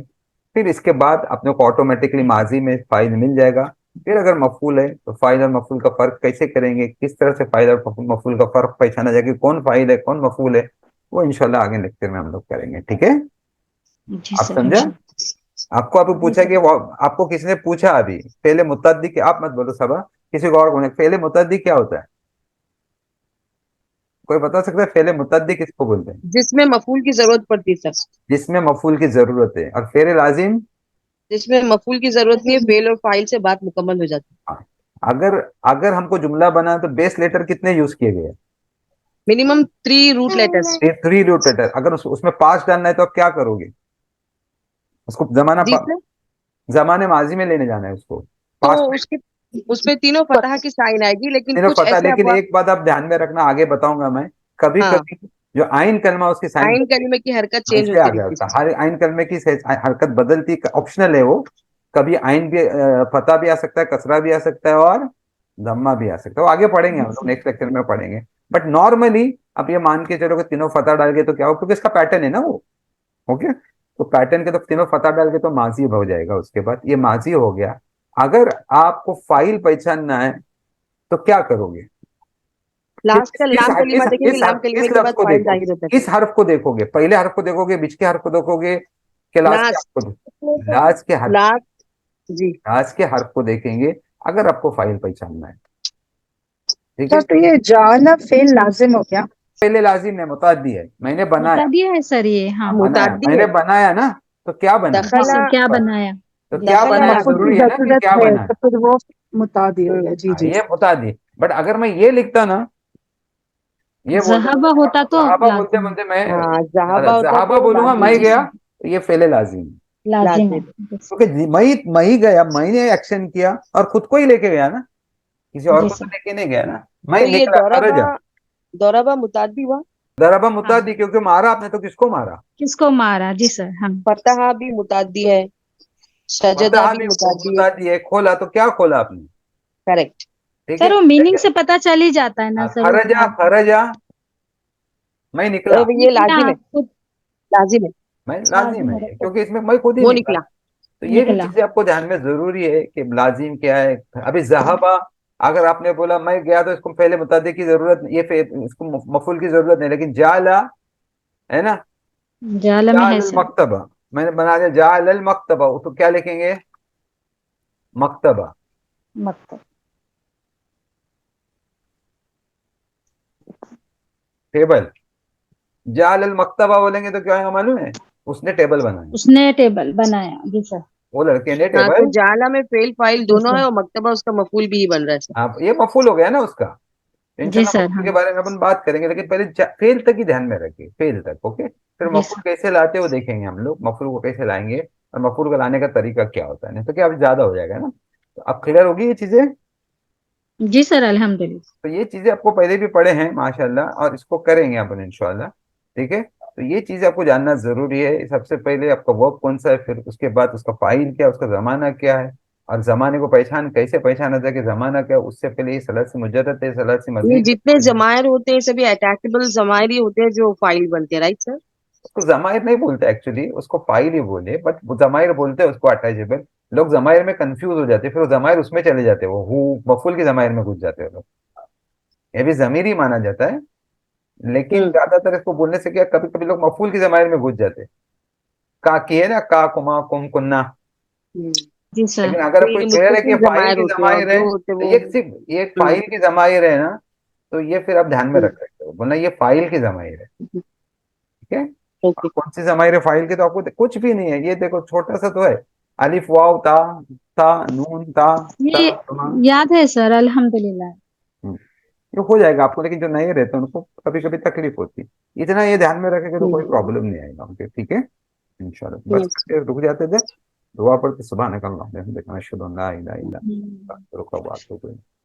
फिर इसके बाद अपने को ऑटोमेटिकली माजी में फाइल मिल जाएगा। फिर अगर मफूल है तो फाइल और मफूल का फर्क कैसे करेंगे, किस तरह से फाइल और मफूल का फर्क पहचाना जाएगा, कौन फाइल है कौन मफूल है, वो इंशाल्लाह आगे लेक्चर में हम लोग करेंगे, ठीक है। जी आप सर समझा? इंशाल्लाह आपको अभी जी पूछा सर कि आपको किसने पूछा अभी, पहले मुतद्दी के, आप मत बोलो सबा, किसी को और बोले पहले मुतद्दी क्या होता है? कोई बता सकता है पहले मुतद्दी किसको बोलते हैं? जिसमें मफूल की जरूरत पड़ती है सर, जिसमें मफूल की जरूरत है। और फेरे लाजिम, जिसमें मफूल की जरूरत नहीं है, फेल और फाइल से बात मुकम्मल हो जाती हाँ। अगर अगर हमको जुमला बना तो बेस लेटर कितने यूज किए गए? है। Minimum 3 root letters. 3 root letter. अगर उसमें 5 डालना है तो आप क्या करोगे? उसको जी सर, जमाने माजी में लेने जाना है उसको, तो पास्ट में। उसके उसपे तीनों फतह की साइन आएगी, लेकिन तीनों कुछ पता है, ऐसे लेकिन अफवाह। एक बात आप ध्यान में रखना, आगे बताऊंगा मैं। कभी हाँ, कभी जो आइन कलमा उसकी साइन आइन बदलेगी, कलीमे की हरकत चेंज इसलिए आ होती गया रहती उसका, है। हर आइन कलमे की हरकत बदलती, ऑप्शनल है वो। कभी आइन भी फता भी आ सकता है, कसरा भी आ सकता है, और धम्मा भी आ सकता है। वो आगे पढ़ेंगे हम जी लोग, सर नेक्स्ट लेक्चर में पढ़ेंगे। बट नॉर्मली आप ये मान के चलो कि तीनों फता डाल के तो क्या हो, क्योंकि इसका पैटर्न है ना वो। ओके। तो पैटर्न के तो तीनों फता डाल के तो माजी हो जाएगा। उसके बाद ये माजी हो गया। अगर आपको फाइल पहचानना है तो क्या करोगे? किस लास्ट का किस लाम कलीमा देखेंगे, लाम किस कलीमे के लफ्ज बाद को फाइल देखोगे? जाहिर होता है। किस हर्फ को देखोगे? पहले हर्फ को देखोगे, बीच के हर्फ को देखोगे, कि लास्ट के हर्फ लास्ट, को लास्ट के हर्फ, लास्ट जी। लास्ट के हर्फ को देखेंगे अगर आपको फाइल पहचानना है, ठीक सर है। तो ये जाला फेल लाजिम हो गया। पहले लाजिम है, मुताद्दी है, मैंने बनाया, बता दिया है सर ये, हाँ। बनाया, मुताद्दी मैंने है। बनाया ना, तो क्या बनाया, जी दखला सर, क्या बनाया? तो क्या दखला बनाया मफूल की जरूरी है ना कि जरूरत क्या है बनाया। तो फिर वो मुतादी होगा। जी जी। ये मुतादी, बट अगर मैं ये लिखता ना, ये बोलते ज़हबा होता तो जहाबा बोलते लाजिम, बोलते मैं हाँ, जहाबा होता जहाबा तो बोलूंगा, लाजिम मैं है। जी गया, सर, तो ये फेले लाजिम है। लाजिम है। लाजिम। जी सर। क्योंकि मैं ही गया, मैंने एक्शन किया और खुद को ही लेके गया ना, किसी और जी को तो सर, लेके नहीं गया ना, मैं तो ये निकला दौराबा, खरजा। दौराबा मुताद्दी हुआ। दरबा हाँ। मुतादी, क्योंकि मारा आपने तो किसको मारा, किसको मारा? जी सर, हाँ। फतहा भी मुताद्दी है, सजदा फतहा भी भी मुताद्दी है। मुतादी है, खोला तो क्या खोला आपने, करेक्ट। ठीक है। सर वो मीनिंग से पता चल ही जाता है ना सर, वो खरजा, खरजा, मैं निकला, ये निकला लाजिम है, खुद, लाजिम है। मैं लाजिम लाजिम है है ये, खुद, क्योंकि इसमें मैं खुद ही वो निकला। निकला। तो ये भी निकला। चीजें आपको ध्यान में जरूरी है कि लाजिम क्या है। अभी जहाबा, अगर आपने बोला मैं गया, तो इसको पहले मुतादे की जरूरत, इसको मफूल की जरूरत नहीं, लेकिन जाला है ना, जाल में है जाल सर। मकतबा, मैंने बना दिया जाल मकतबा, तो क्या लिखेंगे, मकतबा, मतलब टेबल। जाल मकतबा बोलेंगे तो क्या होगा मालूम है, उसने टेबल बनाया, उसने टेबल बनाया। जी सर। वो लड़के ने हाँ, तो टेबल। जाला में फेल फाइल जी दोनों सर। है और मकतबा उसका मफूल भी ही बन रहा है सर। आप ये मफूल हो गया ना उसका, तो जी इंशाल्लाह सर, मफूल हाँ। के बारे में अपन बात करेंगे, लेकिन पहले फेल तक ही ध्यान में रखिए, फेल तक, ओके। फिर जी मफूल सर। कैसे लाते हो देखेंगे हम लोग, मफूल को कैसे लाएंगे और मफूल को लाने का तरीका क्या होता है, नहीं तो क्या अभी ज्यादा हो जाएगा ना। तो अब क्लियर होगी ये चीजें। जी सर, अल्हम्दुलिल्लाह। तो ये चीजें आपको पहले भी पढ़े हैं माशाल्लाह, और इसको करेंगे अपन इंशाल्लाह, ठीक है। तो ये चीजें आपको जानना जरूरी है। सबसे पहले आपका वर्ब कौन सा है, फिर उसके बाद उसका फाइल क्या है, उसका जमाना क्या है, और जमाने को पहचान कैसे पहचाना जाए कि जमाना क्या है। उससे पहले ये सलात से मुजर्रद है, सलात से ये मजीद जितने है। जमायर होते हैं सभी अटैकेबल जमायर ही होते हैं जो फाइल बनते हैं, राइट सर। उसको जमायर नहीं बोलते एक्चुअली, उसको फाइल ही बोले, बट वो जमायर बोलते हैं उसको अटैचेबल। लोग जमायर में कंफ्यूज हो जाते हैं, फिर वो जमायर उसमें चले जाते हैं, वो हु मफूल की जमायर में घुस जाते हैं लोग। ये भी जमीर ही माना जाता है, लेकिन हम्म। ज्यादातर इसको बोलने से क्या, कभी कभी लोग मफूल की जमायर में घुस जाते हैं। का की है ना, का कुमा कुम कुन्ना। हम्म। जी सर। लेकिन अगर तो कोई ये क्लियर है कि मुत्तसिल फाइल जमायर की होते हैं और जमायर है, जो होते हैं तो वो। ये सिर्फ ये फाइल की जमायर है ना, तो ये फिर आप ध्यान में रख सकते हो, बोलना ये फाइल की जमायर है, ठीक है। और ओके। कौन सी जमाइर है फाइल की, तो आपको कुछ भी नहीं है, ये देखो छोटा सा तो है, अलिफ वाव ता, ता नून ता, ये ता तमा। याद है सर, अल्हम्दुलिल्लाह। हम्म, ये हो जाएगा आपको, लेकिन जो नए रहते हैं उनको कभी कभी तकलीफ होती है। इतना ये ध्यान में रखेंगे तो कोई प्रॉब्लम नहीं आएगा उनके, ठीक है। इंशाल्लाह बस यस। फिर रुक जाते थे, दुआ पढ़ते सुबह निकलना, देखना शुरू ना इला इला हम्म। रुका बात हो गई।